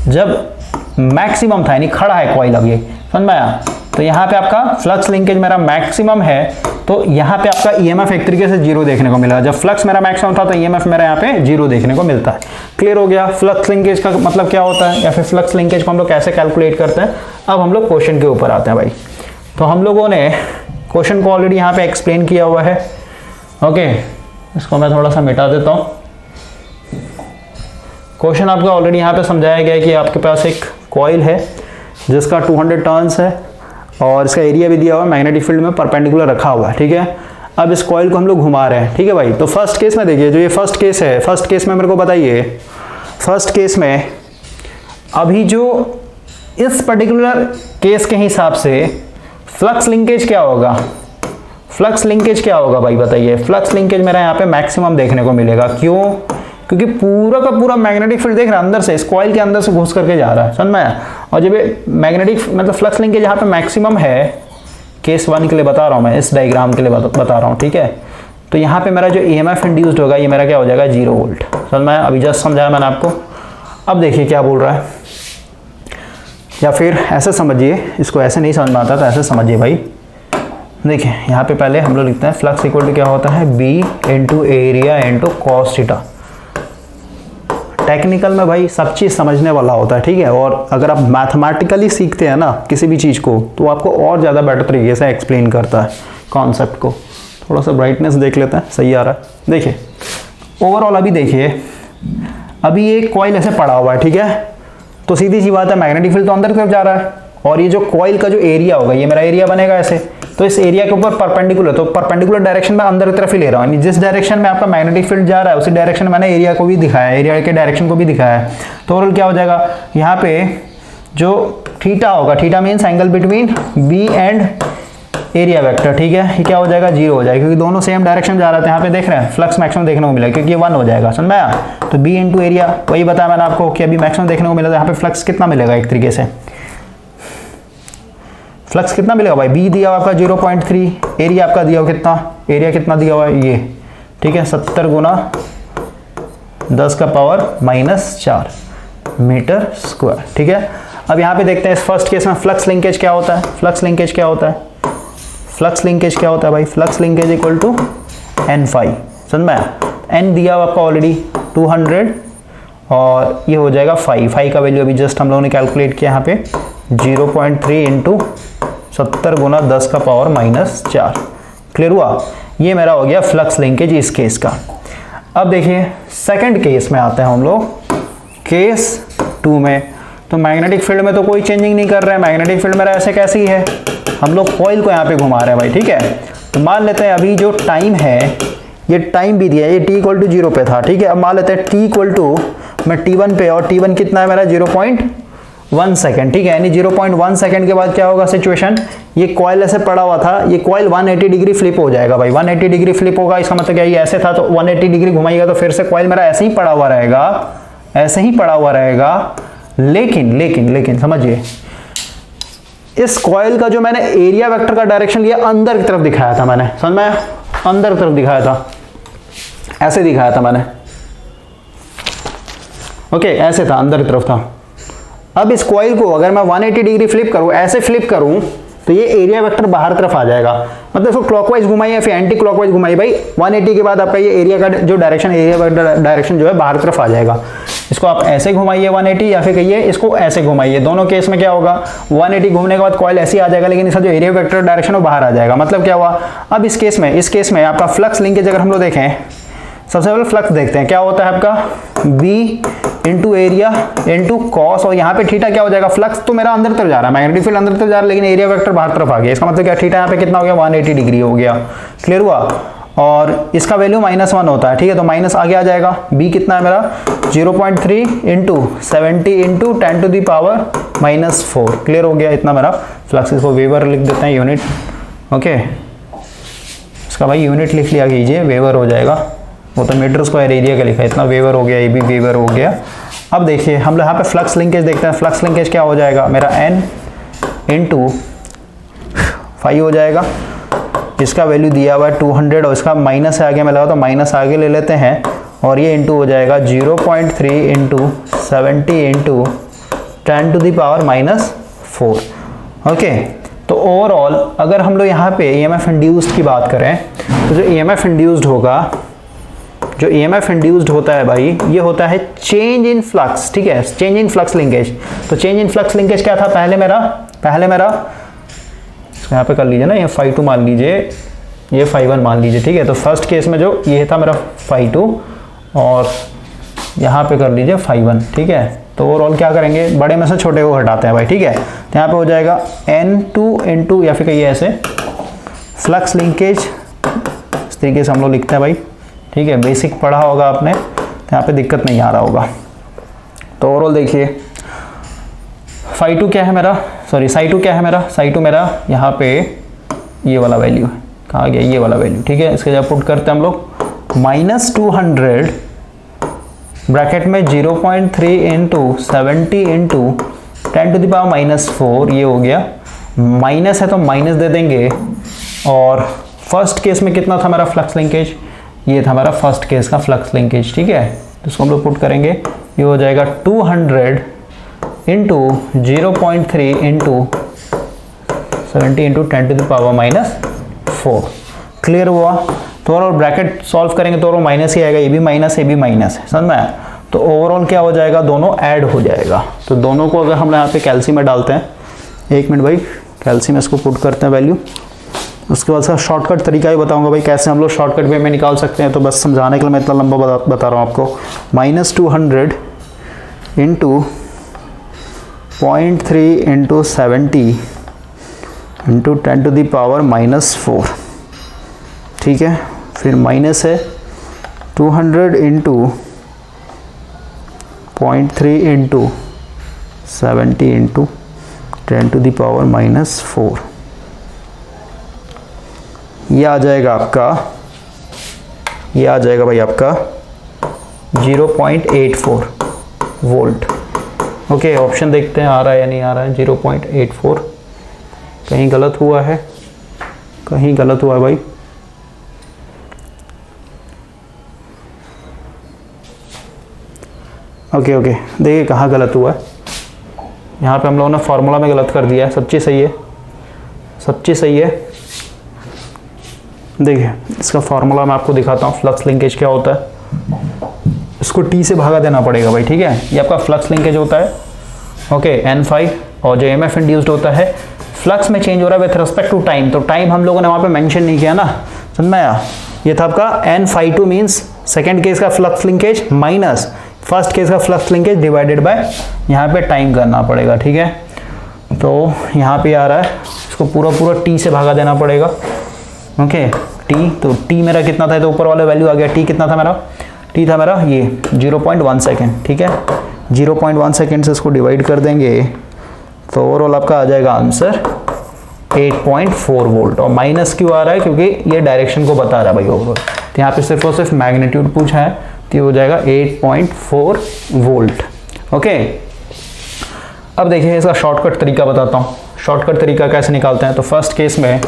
जब मैक्सिमम था, यानी खड़ा है कॉइल, अब ये समझ में आया, तो यहाँ पे आपका फ्लक्स लिंकेज मेरा मैक्सिमम है, तो यहाँ पे आपका ईएमएफ एक तरीके से 0 देखने को मिला। जब फ्लक्स मेरा मैक्सिमम था, तो ईएमएफ मेरा यहाँ पे 0 देखने को मिलता है। क्लियर हो गया। फ्लक्स लिंकेज का मतलब क्या होता है, या फिर फ्लक्स लिंकेज को हम लोग कैसे कैलकुलेट करते हैं। अब हम लोग क्वेश्चन के ऊपर आते हैं भाई। तो हम लोगों ने क्वेश्चन को ऑलरेडी यहाँ पे एक्सप्लेन किया हुआ है। ओके, इसको मैं थोड़ा सा मिटा देता हूँ। क्वेश्चन आपको ऑलरेडी यहाँ पे समझाया गया है कि आपके पास एक कॉइल है जिसका 200 टर्न्स है और इसका एरिया भी दिया हुआ है, मैग्नेटिक फील्ड में परपेंडिकुलर रखा हुआ है, ठीक है। अब इस कॉइल को हम लोग घुमा रहे हैं, ठीक है भाई। तो फर्स्ट केस में देखिए, जो ये फर्स्ट केस है, फर्स्ट केस में मेरे को बताइए, फर्स्ट केस में अभी जो इस पर्टिकुलर केस के हिसाब से फ्लक्स लिंकेज क्या होगा, फ्लक्स लिंकेज क्या होगा भाई बताइए। फ्लक्स लिंकेज मेरा यहाँ पे मैक्सिमम देखने को मिलेगा। क्यों? क्योंकि पूरा का पूरा मैग्नेटिक फील्ड देख रहा है अंदर से, इस कॉइल के अंदर से घुस करके जा रहा है, समझ में आया। और जब ये मैग्नेटिक मतलब फ्लक्स लिंकेज यहाँ पे मैक्सिमम है, केस 1 के लिए बता रहा हूँ मैं, इस डायग्राम के लिए बता रहा हूँ, ठीक है। तो यहाँ पे मेरा जो ईएमएफ इंड्यूस्ड होगा, ये मेरा क्या हो जाएगा, 0 वोल्ट, समझ में आया। अभी जस्ट समझाया मैंने आपको। अब देखिए क्या बोल रहा है, या फिर ऐसे समझिए, इसको ऐसे नहीं समझ में आता तो ऐसे समझिए भाई। देखिए यहाँ पे पहले हम लोग लिखते हैं फ्लक्स इक्वल टू क्या होता है, B into area into cos theta. Technical में भाई सब चीज़ समझने वाला होता है, ठीक है। और अगर आप मैथमेटिकली सीखते हैं ना किसी भी चीज़ को, तो आपको और ज़्यादा बेटर तरीके से एक्सप्लेन करता है कॉन्सेप्ट को। थोड़ा सा ब्राइटनेस देख लेते हैं, सही आ रहा है। देखिए ओवरऑल अभी देखिए, अभी एक कॉइल ऐसे पड़ा हुआ है, ठीक है। तो सीधी सी बात है, मैग्नेटिक फील्ड तो अंदर की तरफ जा रहा है, और ये जो कॉइल का जो एरिया होगा, ये मेरा एरिया बनेगा ऐसे, तो इस एरिया के ऊपर परपेंडिकुलर, तो परपेंडिकुलर डायरेक्शन में अंदर की तरफ ही ले रहा हूँ, जिस डायरेक्शन में आपका मैग्नेटिक फील्ड जा रहा है उसी डायरेक्शन में मैंने एरिया को भी दिखाया है, एरिया के डायरेक्शन को भी दिखाया है। तो ओवरऑल क्या हो जाएगा, यहाँ पे जो थीटा होगा, theta means angle between B and area vector, ठीक है, ये क्या हो जाएगा, 0 हो जाएगा, क्योंकि दोनों सेम डायरेक्शन जा रहे थे। यहाँ पे देख रहे हैं फ्लक्स मैक्सिमम देखने को मिला, क्योंकि ये 1 हो जाएगा, समझ में आया। तो बी इंटू एरिया, वही बताया मैंने आपको कि अभी मैक्सिमम देखने को मिला था, यहाँ पे फ्लक्स कितना मिलेगा, एक तरीके से फ्लक्स कितना मिलेगा भाई, बी दिया हुआ आपका 0.3, एरिया आपका दिया हुआ कितना, एरिया कितना दिया हुआ है ये, ठीक है, 70 गुना 10 का पावर -4 मीटर स्क्वायर, ठीक है। अब यहाँ पे देखते हैं इस फर्स्ट केस में फ्लक्स लिंकेज क्या होता है, फ्लक्स लिंकेज क्या होता है, फ्लक्स लिंकेज क्या होता है भाई, flux linkage equal to n∅, समझ में आया। n दिया हुआ आपका ऑलरेडी 200 और ये हो जाएगा फाई का वैल्यू अभी जस्ट हम लोगों ने कैलकुलेट किया यहाँ पे 0.3 इंटू 70 गुना 10 का पावर -4, क्लियर हुआ। ये मेरा हो गया फ्लक्स लिंकेज इस केस का। अब देखिए सेकंड केस में आते हैं हम लोग, केस 2 में। तो मैग्नेटिक फील्ड में तो कोई चेंजिंग नहीं कर रहे हैं, मैग्नेटिक फील्ड मेरा ऐसे कैसी है, हम लोग कॉइल को यहाँ पे घुमा रहे हैं भाई, ठीक है। तो मान लेते हैं अभी जो टाइम है, ये टाइम भी दिया है, ये t इक्वल टू 0 पे था, ठीक है। अब मान लेते हैं t इक्वल टू मैं t1 पे, और t1 कितना है मेरा 0.1 सेकेंड, ठीक है, यानी 0.1 सेकेंड के बाद क्या होगा सिचुएशन, ये कॉइल ऐसे पड़ा हुआ था, ये कॉइल 180 डिग्री फ्लिप हो जाएगा भाई, 180 डिग्री फ्लिप होगा, इसका मतलब क्या, ये ऐसे था तो 180 डिग्री घुमाइएगा तो फिर से कॉइल मेरा ऐसे ही पड़ा हुआ रहेगा, ऐसे ही पड़ा हुआ रहेगा। लेकिन समझिए, इस कॉइल का जो मैंने एरिया वेक्टर का डायरेक्शन लिया अंदर की तरफ दिखाया था मैंने, समझ में, अंदर की तरफ दिखाया था, ऐसे दिखाया था मैंने, ओके, ऐसे था, अंदर की तरफ था। अब इस कॉइल को अगर मैं 180 डिग्री फ्लिप करूं, ऐसे फ्लिप करूं, तो ये एरिया वेक्टर बाहर तरफ आ जाएगा, मतलब इसको क्लॉकवाइज घुमाइए या फिर एंटी क्लॉकवाइज घुमाइए भाई, 180 के बाद आपका ये एरिया का जो डायरेक्शन, एरिया वेक्टर डायरेक्शन जो है बाहर तरफ आ जाएगा। इसको आप ऐसे घुमाइए 180 या फिर कहिए इसको ऐसे घुमाइए, दोनों केस में क्या होगा, 180 घूमने के बाद कॉइल ऐसे आ जाएगा, लेकिन इसका जो एरिया वेक्टर डायरेक्शन वो बाहर आ जाएगा। मतलब क्या हुआ, अब इस केस में आपका फ्लक्स लिंकेज अगर हम लोग देखें, सबसे पहले फ्लक्स देखते हैं क्या होता है आपका, B into area into cos, और यहाँ पे थीटा क्या हो जाएगा, फ्लक्स तो मेरा अंदर तरफ जा रहा है, मैग्नेटिक फील्ड अंदर तरफ जा रहा है, लेकिन एरिया वेक्टर बाहर तरफ आ गया, इसका मतलब क्या, थीटा यहाँ पे कितना हो गया, 180 डिग्री हो गया, क्लियर हुआ। और इसका वैल्यू -1 होता है, ठीक है, तो माइनस आगे आ जाएगा। बी कितना है मेरा 0.3 into 70 into 10 to the power -4, clear हो गया, इतना मेरा फ्लक्स। इसको वेबर लिख देते हैं, यूनिट, ओके, इसका भाई यूनिट लिख लिया कीजिए, वेबर हो जाएगा, वो तो मीटर स्क्वायर एरिया का लिखा है, इतना वेबर हो गया, ये भी वेबर हो गया। अब देखिए हम लोग यहाँ पे फ्लक्स लिंकेज देखते हैं, फ्लक्स लिंकेज क्या हो जाएगा मेरा, n इंटू फाई हो जाएगा, इसका वैल्यू दिया हुआ है 200 और इसका माइनस आगे में लगा तो माइनस आगे ले लेते हैं, और ये इंटू हो जाएगा 0.3 into 70 into 10 to the power -4, okay. तो ओवरऑल अगर हम लोग यहाँ पे EMF इंड्यूस्ड की बात करें, तो जो EMF इंड्यूस्ड होगा, जो EMF इंड्यूस्ड होता है भाई, ये होता है चेंज इन फ्लक्स, ठीक है, चेंज इन फ्लक्स लिंकेज। तो चेंज इन फ्लक्स लिंकेज क्या था, पहले मेरा यहाँ पे कर लीजिए ना, ये ∅2 मान लीजिए, ये ∅1 मान लीजिए, ठीक है। तो फर्स्ट केस में जो ये था मेरा ∅2 और यहाँ पे कर लीजिए ∅1, ठीक है। तो ओवरऑल क्या करेंगे, बड़े में से छोटे को हटाते हैं भाई, ठीक है। तो यहाँ पे हो जाएगा N2 इंटू, या फिर कहिए ऐसे, फ्लक्स लिंकेज, इस तरीके से हम लोग लिखते हैं भाई, ठीक है, बेसिक पढ़ा होगा आपने, तो यहाँ पे दिक्कत नहीं आ रहा होगा। तो ओवरऑल देखिए ∅2 क्या है मेरा, सॉरी ∅2 क्या है मेरा, ∅2 मेरा यहाँ पे ये वाला वैल्यू है, कहाँ गया ये वाला वैल्यू, ठीक है। इसके जब पुट करते हैं हम लोग -200 ब्रैकेट में 0.3 into 70 into 10 to the power -4, ये हो गया, माइनस है तो माइनस दे देंगे। और फर्स्ट केस में कितना था मेरा फ्लक्स लिंकेज, ये था मेरा फर्स्ट केस का फ्लक्स लिंकेज, ठीक है। तो इसको हम लोग पुट करेंगे, ये हो जाएगा 200 into 0.3 into 70 into 10 to the power -4, clear हुआ। तो और ब्रैकेट सॉल्व करेंगे तो और माइनस ही आएगा, ये भी माइनस, ये भी माइनस है, समझ में आया। तो ओवरऑल क्या हो जाएगा, दोनों ऐड हो जाएगा। तो दोनों को अगर हम यहाँ पे कैल्सी में डालते हैं, एक मिनट भाई, कैल्सी में इसको पुट करते हैं वैल्यू, उसके बाद सर शॉर्टकट तरीका ही बताऊंगा भाई कैसे हम लोग शॉर्टकट वे में निकाल सकते हैं। तो बस समझाने के लिए मैं इतना लंबा बता रहा हूँ आपको। -200 into 0.3 into 70 into 10 to the power -4, ठीक है। फिर माइनस है 200 into 0.3 into 70 into 10 to the power -4, ये आ जाएगा आपका, ये आ जाएगा भाई आपका 0.84 वोल्ट। ओके, ऑप्शन देखते हैं आ रहा है या नहीं आ रहा है। 0.84 कहीं गलत हुआ है, कहीं गलत हुआ है भाई। ओके ओके, देखिए कहाँ गलत हुआ है। यहाँ पे हम लोगों ने फार्मूला में गलत कर दिया है। सब चीज़ सही है, सब चीज़ सही है। देखिए इसका फार्मूला मैं आपको दिखाता हूँ। फ्लक्स लिंकेज क्या होता है, इसको टी से भागा देना पड़ेगा भाई, ठीक है। ये आपका फ्लक्स लिंकेज होता है, ओके, N5। और जो EMF इंड्यूस्ड होता है, फ्लक्स में चेंज हो रहा है विथ रिस्पेक्ट टू टाइम। तो टाइम हम लोगों ने वहाँ पे मेंशन नहीं किया ना, समझ में आया। ये था आपका N∅2 मीन्स सेकेंड केस का flux linkage minus first case का फ्लक्स लिंकेज डिवाइडेड बाय यहाँ पे टाइम करना पड़ेगा, ठीक है। तो यहाँ पे आ रहा है, इसको पूरा पूरा टी से भागा देना पड़ेगा, ओके। टी, तो टी मेरा कितना था, तो ऊपर वाला वैल्यू आ गया। टी कितना था मेरा, टी था मेरा ये 0.1 सेकेंड, ठीक है। 0.1 सेकेंड से इसको डिवाइड कर देंगे तो ओवरऑल आपका आ जाएगा आंसर 8.4 वोल्ट। और माइनस क्यों आ रहा है, क्योंकि ये डायरेक्शन को बता रहा है भाई ओवरऑल। तो यहाँ पे सिर्फ और सिर्फ मैग्नीट्यूड पूछा है, तो ये हो जाएगा 8.4 वोल्ट, ओके। अब देखिए इसका शॉर्टकट तरीका बताता हूँ। शॉर्टकट तरीका कैसे निकालते हैं, तो फर्स्ट केस में,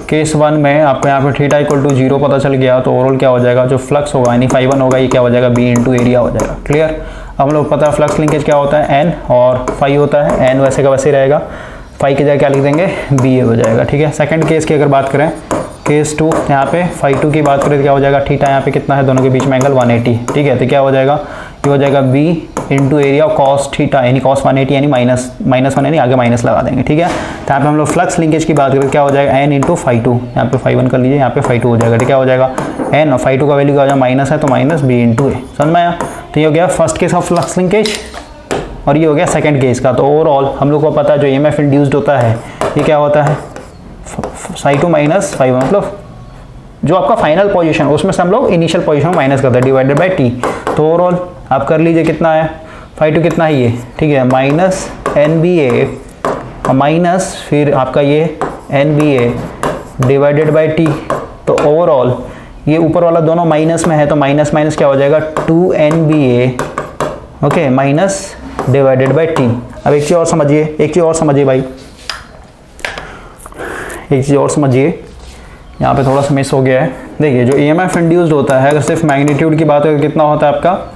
केस 1 में आपको यहाँ पे थीटा इक्वल टू 0 पता चल गया, तो ओवरऑल क्या हो जाएगा, जो फ्लक्स होगा यानी ∅1 होगा, ये क्या हो जाएगा, बी इंटू एरिया हो जाएगा। क्लियर। अब हम लोग पता है फ्लक्स लिंकेज क्या होता है, एन और फाई होता है। एन वैसे का वैसे ही रहेगा, फाई की जगह क्या लिख देंगे, बी ए हो जाएगा, ठीक है। सेकंड केस की अगर बात करें, केस 2, यहाँ पे ∅2 की बात करें तो क्या हो जाएगा, थीटा यहाँ पे कितना है, दोनों के बीच में एंगल 180, ठीक है। तो क्या हो जाएगा, ये हो जाएगा B into area cos theta यानी कॉस 180 यानी -1 यानी आगे माइनस लगा देंगे, ठीक है। तो यहाँ पे हम लोग फ्लक्स लिंकेज की बात करें क्या हो जाएगा, एन इंटू ∅2, यहाँ पे ∅1 कर लीजिए, यहाँ पे ∅2 हो जाएगा, ठीक है। क्या हो जाएगा, एन और ∅2 का वैल्यू क्या हो जाएगा, माइनस है तो माइनस बी इंटू ए, समझ में आया। तो ये हो गया first case of flux linkage और ये हो गया सेकंड केस का। तो ओवरऑल हम लोग को पता है जो EMF इंड्यूस्ड होता है ये क्या होता है, ∅2 माइनस ∅1, मतलब जो आपका फाइनल पोजीशन उसमें से हम लोग इनिशियल पोजीशन में माइनस करते हैं डिवाइडेड बाय टी। तो ओवरऑल आप कर लीजिए कितना है, ∅2 कितना है ये, ठीक है, माइनस NBA और माइनस फिर आपका ये NBA डिवाइडेड बाय टी। तो ओवरऑल ये ऊपर वाला दोनों माइनस में है, तो माइनस माइनस क्या हो जाएगा, 2NBA, okay, minus divided by T. अब एक चीज़ और समझिए, एक चीज़ और समझिए भाई, एक चीज़ और समझिए, यहाँ पे थोड़ा सा मिस हो गया है। देखिए जो EMF इंड्यूस्ड होता है, अगर सिर्फ मैग्नीट्यूड की बात है कितना होता है आपका,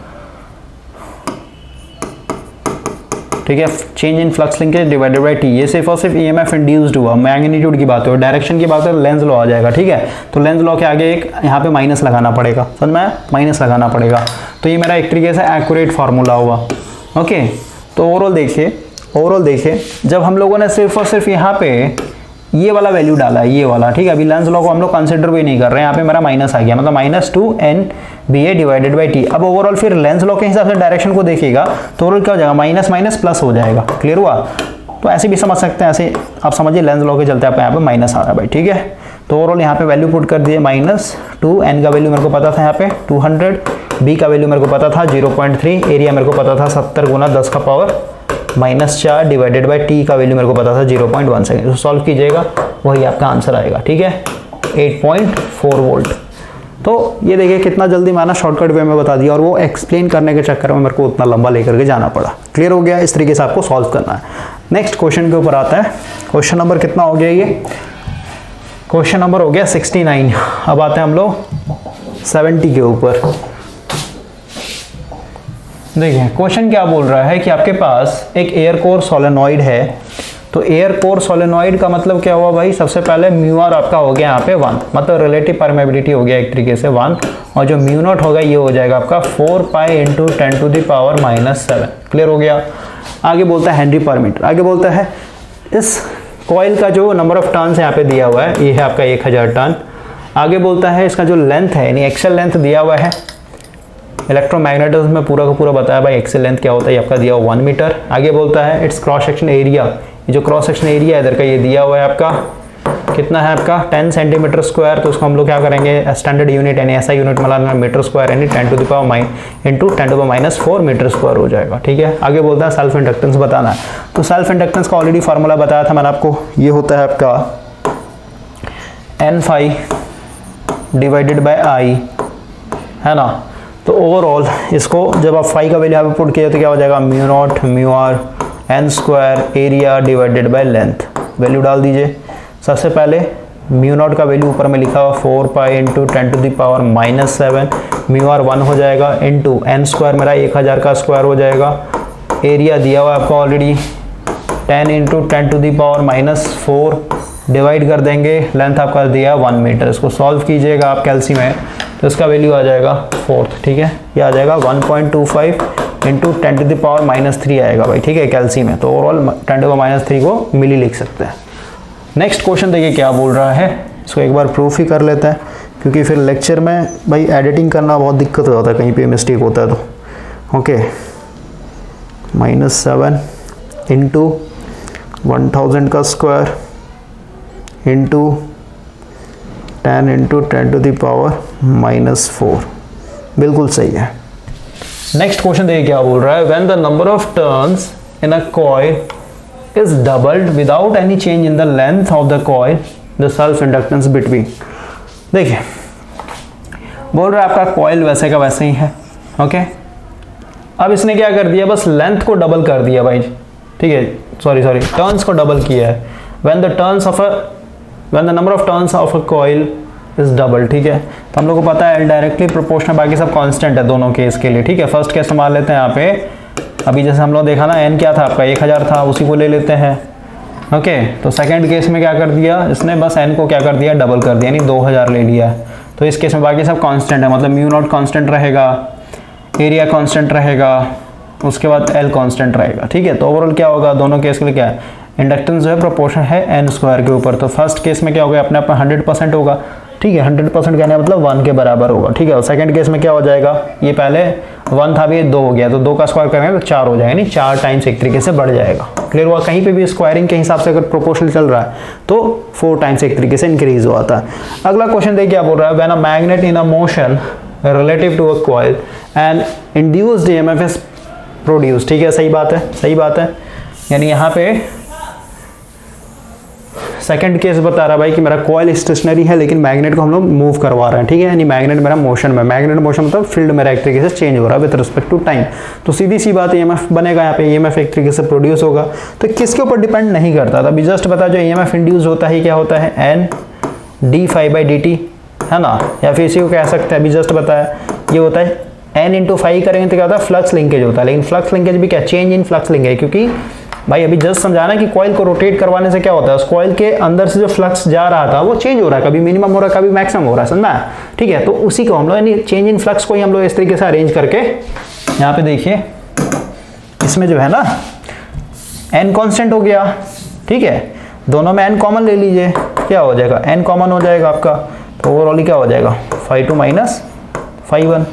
ठीक है, change in flux linkage divided by T. ये सिर्फ और सिर्फ EMF इंड्यूस्ड हुआ, मैग्नीट्यूड की बात है। डायरेक्शन की बात है, लेंस लॉ आ जाएगा, ठीक है। तो लेंस लॉ के आगे एक यहाँ पे माइनस लगाना पड़ेगा, समझ में, माइनस लगाना पड़ेगा। तो ये मेरा एक तरीके से एक्यूरेट फार्मूला हुआ, ओके। तो ओवरऑल देखिए जब हम लोगों ने सिर्फ और सिर्फ यहाँ पे ये वाला वैल्यू डाला है, ये वाला, ठीक है। अभी लेंस लॉ को हम लोग कंसिडर भी नहीं कर रहे हैं, यहाँ पे मेरा माइनस आ गया, मतलब -2NBA डिवाइडेड बाई टी। अब ओवरऑल फिर लेंस लॉ के हिसाब से डायरेक्शन को देखिएगा तो ओवरऑल क्या हो जाएगा, माइनस माइनस प्लस हो जाएगा। क्लियर हुआ। तो ऐसे भी समझ सकते हैं, ऐसे आप समझिए लेंस लॉ के चलते आप यहाँ पे माइनस आ रहा है भाई, ठीक है। तो ओवरऑल यहाँ पे वैल्यू पुट कर दिए, -2, n का वैल्यू मेरे को पता था यहाँ पे 200, b का वैल्यू मेरे को पता था 0.3, एरिया मेरे को पता था 70 गुना 10 का पावर -4 डिवाइडेड बाय टी का वैल्यू मेरे को पता था 0.1 सेकेंड। तो सॉल्व कीजिएगा, वही आपका आंसर आएगा, ठीक है, 8.4 वोल्ट। तो ये देखिए कितना जल्दी मैंने शॉर्टकट वे में बता दिया, और वो एक्सप्लेन करने के चक्कर में मेरे को उतना लंबा लेकर के जाना पड़ा। क्लियर हो गया, इस तरीके से आपको सॉल्व करना है। नेक्स्ट क्वेश्चन के ऊपर आता है। क्वेश्चन नंबर कितना हो गया, ये क्वेश्चन नंबर हो गया 69। अब आते हैं हम लोग 70 के ऊपर। देखिए क्वेश्चन क्या बोल रहा है कि आपके पास एक एयर कोर सोलेनॉइड है। तो एयर कोर सोलेनॉइड का मतलब क्या हुआ भाई, सबसे पहले म्यू आर आपका हो गया यहाँ पे 1, मतलब रिलेटिव परमेबिलिटी हो गया एक तरीके से 1, और जो म्यू नॉट होगा ये हो जाएगा आपका 4 pi into 10 to the power -7। Clear हो गया। आगे बोलता है हेनरी पर मीटर, आगे बोलता है इस कॉइल का जो नंबर ऑफ टर्न्स यहाँ पे दिया हुआ है ये है आपका 1000 टर्न। आगे बोलता है इसका जो लेंथ है यानी एक्सेल लेंथ दिया हुआ है, इलेक्ट्रोमैग्नेटिज्म में पूरा का पूरा बताया भाई एक्सेल लेंथ क्या होता है, ये आपका दिया हुआ 1 मीटर। आगे बोलता है इट्स क्रॉस सेक्शन एरिया ये जो क्रॉस सेक्शन एरिया इधर का ये दिया हुआ है आपका, कितना है आपका 10 सेंटीमीटर स्क्वायर। तो उसको हम लोग क्या करेंगे, स्टैंडर्ड यूनिट यानी ऐसा यूनिट मिलाना मीटर स्क्वायर यानी 10 to the power into 10 to the minus 4 metre square हो जाएगा। ठीक है, आगे बोलता है सेल्फ इंडक्टेंस बताना है। तो सेल्फ इंडक्टेंस का ऑलरेडी फार्मूला बताया था मैंने आपको, ये होता है आपका N डिवाइडेड बाय I, है ना। तो ओवरऑल इसको जब आप फाई का वैल्यू यहाँ पे पुट किया तो क्या हो जाएगा, mu naught mu R N square area divided by length. Value डाल दीजिए। सबसे पहले म्यू नॉट का वैल्यू ऊपर में लिखा हुआ 4 pi into 10 to the power minus 7, mu R 1 हो जाएगा इंटू एन स्क्वायर मेरा 1000 का स्क्वायर हो जाएगा। एरिया दिया हुआ है आपका already 10 into 10 to the power minus 4, divide कर देंगे, लेंथ आपका दिया 1 मीटर। इसको सॉल्व कीजिएगा आप कैल्सी में तो इसका वैल्यू आ जाएगा 4। ठीक है, ये आ जाएगा 1.25 into 10 to the power minus 3 आएगा भाई। ठीक है, कैल्सी में तो overall 10 to the power minus 3 को मिली लिख सकते हैं। नेक्स्ट क्वेश्चन देखिए क्या बोल रहा है, इसको एक बार प्रूफ ही कर लेते हैं क्योंकि फिर लेक्चर में भाई एडिटिंग करना बहुत दिक्कत हो जाता है, कहीं पे मिस्टेक होता है तो। ओके, -7 इंटू 1000 का square into 10 into 10 to the power minus 4, बिल्कुल सही है। नेक्स्ट क्वेश्चन देखिए क्या बोल रहा है, when the number of turns in a coil is doubled without any change in the length of the coil, the self inductance between। देखिए बोल रहा है आपका कॉइल वैसे का वैसे ही है। ओके, अब इसने क्या कर दिया, बस लेंथ को डबल कर दिया भाई। ठीक है, सॉरी टर्न्स को डबल किया है। when the number of turns of a coil is double। ठीक है, तो हम लोग को पता है डायरेक्टली प्रोपोर्शनल, बाकी सब कांस्टेंट है दोनों केस के लिए। ठीक है, फर्स्ट केस मान लेते हैं यहाँ पे, अभी जैसे हम लोग देखा ना n क्या था आपका 1000 था, उसी को ले लेते हैं। ओके, तो सेकंड केस में क्या कर दिया इसने, बस n को क्या कर दिया, डबल कर दिया, यानी 2000 ले लिया। तो इस केस में बाकी सब कांस्टेंट है, मतलब म्यू नॉट कांस्टेंट रहेगा, एरिया कांस्टेंट रहेगा, उसके बाद l कांस्टेंट रहेगा। ठीक है, तो ओवरऑल क्या होगा, दोनों केस के लिए क्या है, इंडक्टेंस जो है प्रोपोर्शन है n स्क्वायर के ऊपर। तो फर्स्ट केस में क्या होगा, अपने आप 100% होगा। ठीक है, 100% कहने मतलब 1 के बराबर होगा। ठीक है, और सेकंड केस में क्या हो जाएगा, ये पहले 1 था, अभी 2 हो गया, तो 2 का स्क्वायर करेंगे तो 4 हो जाएगा, यानी 4 टाइम्स एक तरीके से बढ़ जाएगा। क्लियर हुआ, कहीं पे भी स्क्वायरिंग के हिसाब से अगर प्रोपोर्शनल चल रहा है तो 4 टाइम्स एक तरीके से इंक्रीज होता है। अगला क्वेश्चन देखिए क्या बोल रहा है, when a magnet in a motion relative to a coil and induced EMF is produce. ठीक है, सही बात है, सही बात है। यानी यहाँ पे सेकंड केस बता रहा भाई कि मेरा कॉइल स्टेशनरी है लेकिन मैग्नेट को हम लोग मूव करवा रहे हैं। ठीक है, यानी मैग्नेट मेरा मोशन में, मैग्नेट मोशन मतलब फील्ड मेरा एक तरीके से चेंज हो रहा है विद रिस्पेक्ट टू टाइम। तो सीधी सी बात ईएमएफ बनेगा, यहाँ पे ईएमएफ एक तरीके से प्रोड्यूस होगा। तो किसके ऊपर डिपेंड नहीं करता था, अभी जस्ट बता, जो ईएमएफ इंड्यूस होता है क्या होता है, N D phi by D T, है ना, या फिर इसी को कह सकते हैं, अभी जस्ट बताया ये होता है एन इंटू फाई करेंगे तो क्या होता है, फ्लक्स लिंकेज होता है। लेकिन फ्लक्स लिंकेज भी क्या, चेंज इन फ्लक्स लिंकेज, क्योंकि भाई अभी जस्ट समझाना कि कॉइल को रोटेट करवाने से क्या होता है, उस कॉइल के अंदर से जो फ्लक्स जा रहा था वो चेंज हो रहा है, कभी मिनिमम हो रहा है, कभी मैक्सिमम हो रहा है, समझना। ठीक है, तो उसी को हम लोग यानी चेंज इन फ्लक्स को ही हम लोग इस तरीके से अरेंज करके, यहाँ पे देखिए इसमें जो है ना n कांस्टेंट हो गया। ठीक है, दोनों में n कॉमन ले लीजिए, क्या हो जाएगा, n कॉमन हो जाएगा आपका, तो ओवरऑल क्या हो जाएगा, φ2 माइनस φ1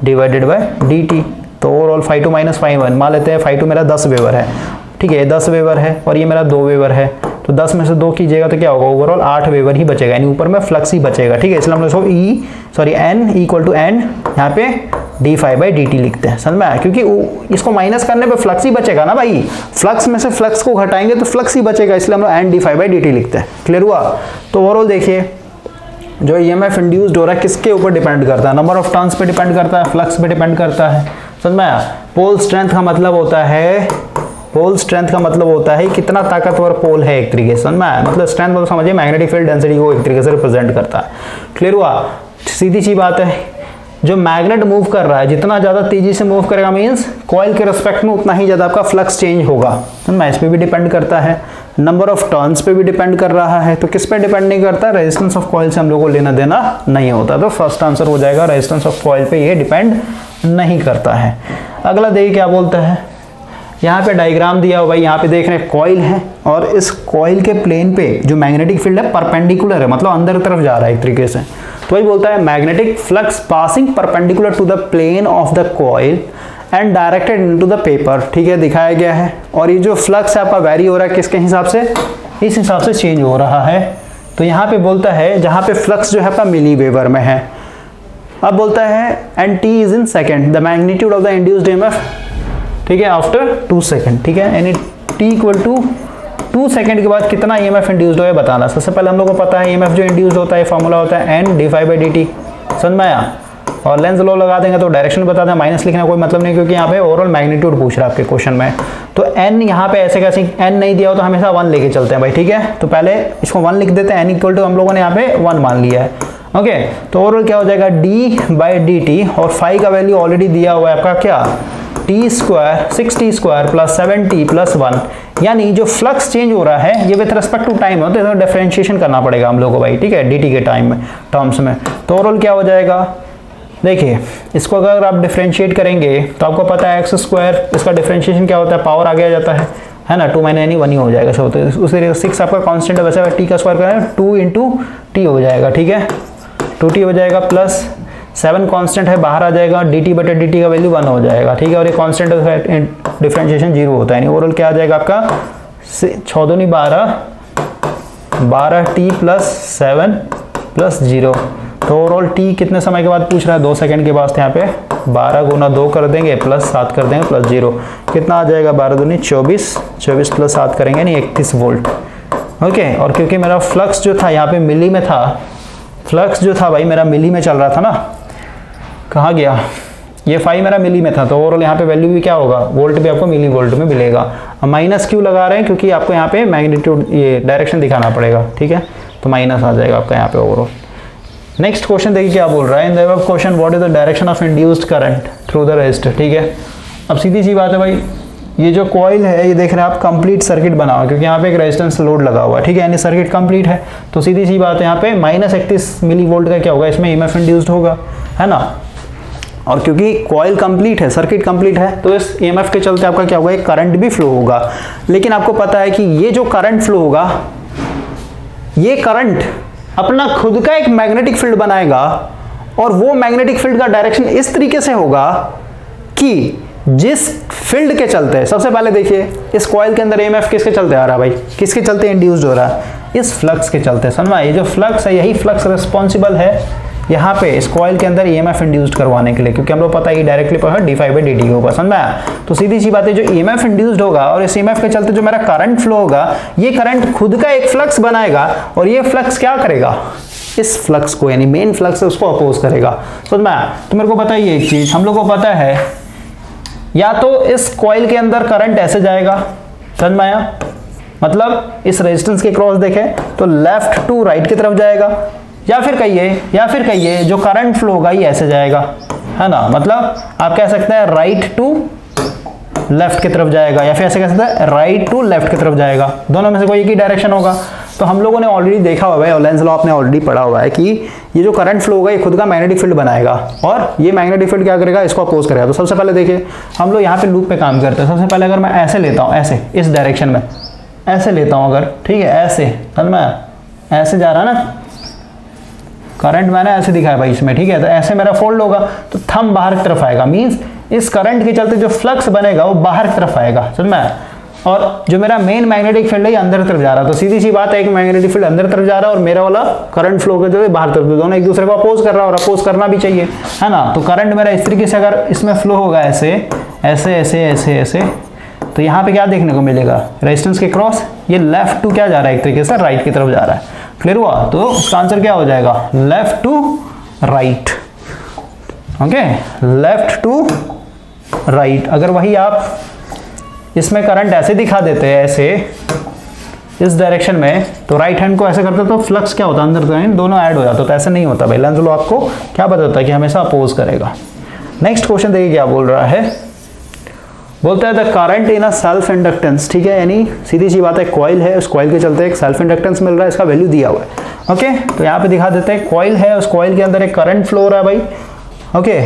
डिवाइडेड बाय dt। तो ओवरऑल φ2 माइनस φ1 मान लेते हैं, φ2 मेरा 10 वेबर है। ठीक है, 10 वेबर है और ये मेरा 2 वेबर है, तो 10 में से 2 कीजिएगा तो क्या होगा, ओवरऑल 8 वेबर ही बचेगा, यानी ऊपर में फ्लक्स ही बचेगा। ठीक है, इसलिए हम लोग इसको n इक्वल टू n यहाँ पे D phi by D T लिखते हैं, समझ में आया, क्योंकि इसको माइनस करने पे फ्लक्स ही बचेगा ना भाई, फ्लक्स में से फ्लक्स को घटाएंगे तो फ्लक्स ही बचेगा, इसलिए हम लोग n D phi by D T लिखते हैं। क्लियर हुआ, तो ओवरऑल देखिए जो ईएमएफ इंड्यूस्ड हो रहा है किसके ऊपर डिपेंड करता है, नंबर ऑफ टर्न्स पे डिपेंड करता है, फ्लक्स पे डिपेंड करता है, समझ में आया। पोल स्ट्रेंथ का मतलब होता है, पोल स्ट्रेंथ का मतलब होता है कितना ताकतवर पोल है एक तरीके से, समझ में आया, मतलब स्ट्रेंथ मतलब समझिए मैग्नेटिक फील्ड डेंसिटी को एक तरीके से रिप्रेजेंट करता है। क्लियर हुआ, सीधी सी बात है, जो मैग्नेट मूव कर रहा है जितना ज्यादा तेजी से मूव करेगा मींस कॉइल के रिस्पेक्ट में उतना ही ज्यादा आपका फ्लक्स चेंज होगा, समझ में, इस पे भी डिपेंड करता है, नंबर ऑफ टर्न्स पे भी डिपेंड कर रहा है। तो किस पे डिपेंड नहीं करता, रेजिस्टेंस ऑफ कॉइल से हम लोग को लेना देना नहीं होता, तो फर्स्ट आंसर हो जाएगा रेजिस्टेंस ऑफ कॉइल पे ये डिपेंड नहीं करता है। अगला देखिए क्या बोलता है, यहाँ पे डायग्राम दिया हुआ है, यहाँ पे देख रहे हैं कॉइल है और इस कॉइल के प्लेन पे जो मैग्नेटिक फील्ड है परपेंडिकुलर है, मतलब अंदर तरफ जा रहा है एक तरीके से। तो वही बोलता है magnetic flux passing perpendicular to the plane of the coil and directed into the paper, ठीक है, दिखाया गया है। और ये जो फ्लक्स है आपका वेरी हो रहा है किसके हिसाब से, इस हिसाब से चेंज हो रहा है। तो यहाँ पे बोलता है जहाँ पे फ्लक्स जो है आपका मिली वेबर में है। अब बोलता है and T is in second the magnitude of the induced EMF, ठीक है, आफ्टर 2 सेकेंड, ठीक है, यानी टी इक्वल टू 2 सेकेंड के बाद कितना ईएमएफ इंड्यूस्ड हो बताना। सबसे पहले हम लोग को पता है ईएमएफ जो इंड्यूस्ड होता है फॉर्मूला होता है एन डी/dt, समझ में आया। और लेंस लॉ लगा देंगे तो डायरेक्शन बता दें, माइनस लिखने का कोई मतलब नहीं क्योंकि यहाँ पे ओवरऑल मैग्नीट्यूड पूछ रहा है आपके क्वेश्चन में। तो n यहाँ पे ऐसे कैसे n नहीं दिया हो तो हमेशा 1 लेके चलते हैं भाई, ठीक है। तो पहले इसको 1 लिख देते हैं, n इक्वल टू हम लोगों ने यहाँ पे 1 मान लिया है, ओके। तो ओवरऑल क्या हो जाएगा d/dt, और फाई का वैल्यू ऑलरेडी दिया हुआ है आपका क्या, t² 6t² plus 7t plus 1, यानी जो फ्लक्स चेंज हो रहा है ये विथ रेस्पेक्ट टू टाइम होता है, तो डिफरेंशिएशन करना पड़ेगा हम लोग को भाई, ठीक है, dt के टाइम में टर्म्स में। तो ओवरऑल क्या हो जाएगा, देखिए इसको अगर आप डिफरेंशिएट करेंगे तो आपको पता है x², इसका डिफरेंशिएशन क्या होता है, पावर आगे आ जाता है ना, 2 माइनस यानी 1 ही हो जाएगा सब। तो उसी तरीके 6 आपका कांस्टेंट है, वैसे t का स्क्वायर करें 2 इंटू टी हो जाएगा, ठीक है, 2t हो जाएगा, प्लस 7 कांस्टेंट है बाहर आ जाएगा, dt/dt का वैल्यू 1 हो जाएगा, ठीक है। और ये कांस्टेंट डिफरेंशिएशन 0 होता है, यानी ओवरऑल क्या आ जाएगा आपका 6 दूनी 12t प्लस 7 प्लस 0। तो ओवरऑल t कितने समय के बाद पूछ रहा है, 2 सेकंड के बाद। यहाँ पे 12 गुना 2 कर देंगे प्लस 7 कर देंगे प्लस 0, कितना आ जाएगा 12 दूनी 24, 24 प्लस 7 करेंगे नहीं 31 वोल्ट, ओके। और क्योंकि मेरा फ्लक्स जो था यहाँ पे मिली में था, फ्लक्स जो था भाई मेरा मिली में चल रहा था ना, कहाँ गया, ये फाई मेरा मिली में था, तो ओवरऑल यहाँ पे वैल्यू भी क्या होगा, वोल्ट भी आपको मिली वोल्ट में मिलेगा। अब माइनस क्यों लगा रहे हैं, क्योंकि आपको यहाँ पे मैग्नीट्यूड ये डायरेक्शन दिखाना पड़ेगा, ठीक है, तो माइनस आ जाएगा आपका यहाँ पे ओवरऑल। नेक्स्ट क्वेश्चन देखिए क्या बोल रहा है, in the above question what is the direction of induced current through the resistor, ठीक है। अब सीधी सी बात है भाई, ये जो कॉइल है ये देख रहे हैं आप कंप्लीट सर्किट बना हुआ है, क्योंकि यहाँ पे एक रेजिस्टेंस लोड लगा हुआ है, ठीक है, यानी सर्किट कंप्लीट है। तो सीधी सी बात है यहाँ पे -31 मिली वोल्ट का क्या होगा, इसमें ईएमएफ इंड्यूस्ड होगा, है ना। और क्योंकि कॉइल कंप्लीट है, सर्किट कंप्लीट है, तो इस ईएमएफ के चलते आपका क्या होगा, एक करंट भी फ्लो होगा। लेकिन आपको पता है कि ये जो करंट फ्लो होगा, ये करंट अपना खुद का एक मैग्नेटिक फील्ड बनाएगा, और वो मैग्नेटिक फील्ड का डायरेक्शन इस तरीके से होगा कि जिस फील्ड के चलते, सबसे पहले देखिए इस कॉइल के अंदर ईएमएफ किसके चलते आ रहा है भाई, किसके चलते इंड्यूस्ड हो रहा है, इस फ्लक्स के चलते। समझा, ये जो फ्लक्स है यही फ्लक्स रिस्पॉन्सिबल है यहाँ पे इस कॉइल के अंदर ईएमएफ इंड्यूस्ड करवाने के लिए, क्योंकि हम लोग पता है डायरेक्टली d/dt होगा, समझा। तो सीधी सी बात है, जो ईएमएफ इंड्यूस्ड होगा और इस ईएमएफ के चलते जो मेरा करंट फ्लो होगा, ये करंट खुद का एक फ्लक्स बनाएगा, और ये फ्लक्स क्या करेगा, इस फ्लक्स को, यानी मेन फ्लक्स है उसको अपोज करेगा, समझ में। तो मेरे को बताइए एक चीज, हम लोग को पता है या तो इस कॉइल के अंदर करंट ऐसे जाएगा, समझ में आया, मतलब इस रेजिस्टेंस के क्रॉस देखें तो लेफ्ट टू राइट की तरफ जाएगा, या फिर कहिए जो करंट फ्लो होगा ये ऐसे जाएगा, है ना, मतलब आप कह सकते हैं राइट टू लेफ्ट की तरफ जाएगा, या फिर ऐसे कह सकते हैं राइट टू लेफ्ट की तरफ जाएगा, दोनों में से कोई एक ही डायरेक्शन होगा। तो हम लोगों ने ऑलरेडी देखा हुआ है, और लेंस लॉ आपने ऑलरेडी पढ़ा हुआ है कि ये जो करंट फ्लो होगा ये खुद का मैग्नेटिक फील्ड बनाएगा, और ये मैग्नेटिक फील्ड क्या करेगा, इसको अपोज करेगा। तो सबसे पहले देखिए हम लोग यहाँ पे लूप पे काम करते हैं। सबसे पहले अगर मैं ऐसे लेता हूँ, ऐसे इस डायरेक्शन में ऐसे लेता हूँ अगर, ठीक है, ऐसे समझ में, ऐसे जा रहा है ना करंट, मैंने ऐसे दिखाया भाई इसमें, ठीक है, तो ऐसे मेरा फोल्ड होगा तो थंब बाहर की तरफ आएगा, मींस इस करंट के चलते जो फ्लक्स बनेगा वो बाहर की तरफ आएगा, समझ में। और जो मेरा मेन मैग्नेटिक फील्ड है ये अंदर की तरफ जा रहा है, तो सीधी सी बात है, एक मैग्नेटिक फील्ड अंदर तरफ जा रहा है और मेरा वाला करंट फ्लो के जो बाहर तरफ, दोनों एक दूसरे को अपोज कर रहा है, और अपोज करना भी चाहिए, है ना। तो करंट मेरा इस तरीके से अगर इसमें फ्लो होगा ऐसे ऐसे ऐसे ऐसे ऐसे, तो यहाँ पे क्या देखने को मिलेगा, रेजिस्टेंस के क्रॉस ये लेफ्ट टू क्या जा रहा है, एक तरीके से राइट की तरफ जा रहा है, क्लियर हुआ। तो इसका आंसर क्या हो जाएगा, left to right, okay, left to right. अगर वही आप इसमें करंट ऐसे दिखा देते हैं, ऐसे इस डायरेक्शन में, तो राइट हैंड को ऐसे करते तो फ्लक्स क्या होता है, अंदर तो दोनों ऐड हो जाता, तो ऐसे नहीं होता भाई। लेंस लॉ आपको क्या बताता है कि हमेशा अपोज करेगा। नेक्स्ट क्वेश्चन देखिए क्या बोल रहा है, बोलता है the current in a self inductance, ठीक है, यानी सीधी सी बात है कॉइल है, उस कॉइल के चलते एक सेल्फ इंडक्टेंस मिल रहा है, इसका वैल्यू दिया हुआ है, ओके। तो यहाँ पे दिखा देते हैं कॉइल है, उस कॉइल के अंदर एक करंट फ्लो हो रहा है भाई, ओके।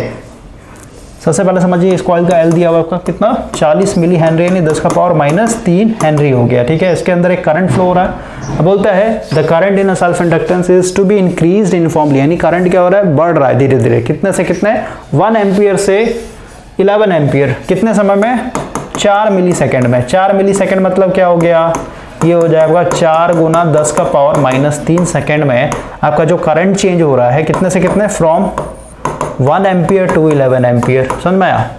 सबसे पहले समझिए इस कॉइल का एल दिया हुआ आपका कितना, 40 मिली हेनरी, यानी 10⁻³ हेनरी हो गया, ठीक है। इसके अंदर एक करंट फ्लो हो रहा है। अब बोलता है the current in a self inductance is to be increased uniformly, यानी करंट क्या हो रहा है, बढ़ रहा है धीरे धीरे, कितने से कितने, 1 एम्पियर से 11 एम्पियर कितने समय में? 4 मिली सेकेंड में। 4 मिली सेकेंड मतलब क्या हो गया? ये हो जाएगा 4 गुना 10 का पावर माइनस 3 सेकेंड में आपका जो करंट चेंज हो रहा है कितने से कितने? From 1 ampere to 11 ampere. समझ में आया?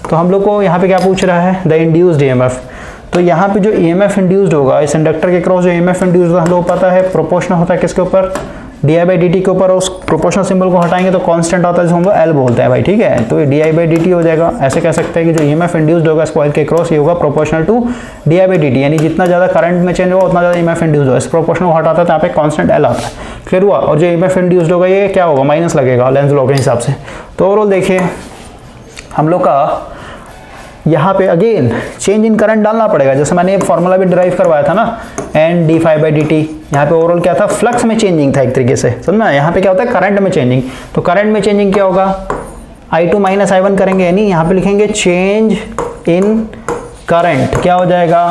तो हम लोग को यहाँ पे क्या पूछ रहा है? The induced EMF. तो यहाँ पे जो ईएमएफ इंड्यूस्ड होगा इस इंडक्टर के क्रॉस, जो ईएमएफ इंड्यूस्ड हम लोग को पता है प्रोपोर्शनल होता है किसके ऊपर? di/dt के ऊपर। उस प्रोपोर्शनल सिंबल को हटाएंगे तो कांस्टेंट आता है जिसको हम लोग L बोलते हैं भाई, ठीक है। तो ये di/dt हो जाएगा। ऐसे कह सकते हैं कि जो ईएमएफ इंड्यूस्ड होगा इस कॉइल के क्रॉस ये होगा प्रोपोर्शनल टू di/dt, यानी जितना ज़्यादा करंट में चेंज होगा उतना ज़्यादा ईएमएफ इंड्यूस्ड होगा। इस प्रोपोर्शनल को हटाता है तो यहाँ पे कांस्टेंट L आता है। क्लियर हुआ? और जो ईएमएफ इंड्यूस्ड होगा ये क्या होगा? माइनस लगेगा लेंज लॉ के हिसाब से। तो ओवरऑल देखिए हम लोग का यहाँ पे अगेन चेंज इन करंट डालना पड़ेगा, जैसे मैंने ये फॉर्मूला भी डिराइव करवाया था ना, एन d∅/dt। यहाँ पे ओवरऑल क्या था? फ्लक्स में चेंजिंग था एक तरीके से। समझना? यहाँ पे क्या होता है? करंट में चेंजिंग। तो करंट में चेंजिंग क्या होगा? I2 माइनस I1 करेंगे, यानी यहाँ पे लिखेंगे चेंज इन करंट। क्या हो जाएगा?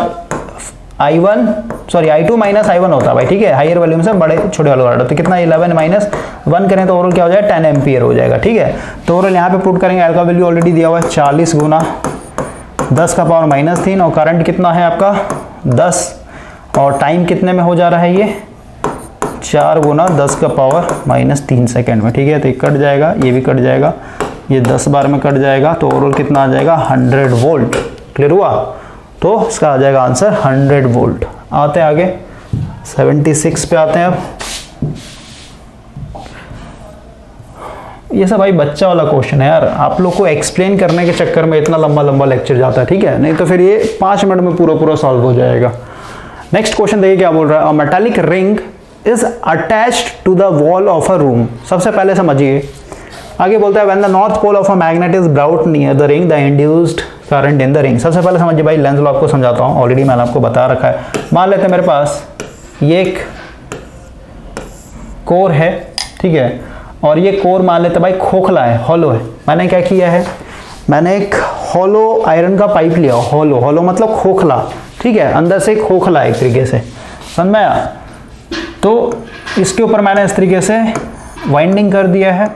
I2 माइनस I1 होता है भाई, ठीक है। हायर वॉल्यूम से बड़े छोटे वाले तो कितना? 11 माइनस 1 करें तो ओवरऑल क्या हो जाएगा? 10 एम्पियर हो जाएगा, ठीक है। तो ओवरऑल यहाँ पे पुट करेंगे, L का वैल्यू ऑलरेडी दिया हुआ है 40 गुना 10 का पावर माइनस 3, और करंट कितना है आपका? 10, और टाइम कितने में हो जा रहा है? ये 4 गुना 10 का पावर माइनस 3 सेकेंड में, ठीक है। तो ये कट जाएगा, ये भी कट जाएगा, ये 10 बार में कट जाएगा, तो ओवरऑल कितना आ जाएगा? 100 वोल्ट। क्लियर हुआ? तो इसका आ जाएगा आंसर 100 वोल्ट। आते हैं आगे 76 पे आते हैं। अब ये सब भाई बच्चा वाला क्वेश्चन है यार, आप लोग को एक्सप्लेन करने के चक्कर में इतना लंबा लंबा लेक्चर जाता है, ठीक है। नहीं तो फिर ये 5 मिनट में पूरा पूरा सॉल्व हो जाएगा। नेक्स्ट क्वेश्चन देखिए क्या बोल रहा है। A metallic ring is attached to the wall of a room. सबसे पहले समझिए, आगे बोलता है when the north pole of a magnet is brought near the ring the induced current in the ring. सबसे पहले समझिए भाई, लेंज लॉ आपको समझाता हूँ, ऑलरेडी मैंने आपको बता रखा है। मान लेते हैं मेरे पास ये एक कोर है, ठीक है, और ये कोर मान लेते भाई खोखला है, हॉलो है। मैंने क्या किया है? मैंने एक हॉलो आयरन का पाइप लिया। हॉलो मतलब खोखला, ठीक है, अंदर से खोखला एक तरीके से। समझ में आया? तो इसके ऊपर मैंने इस तरीके से वाइंडिंग कर दिया है,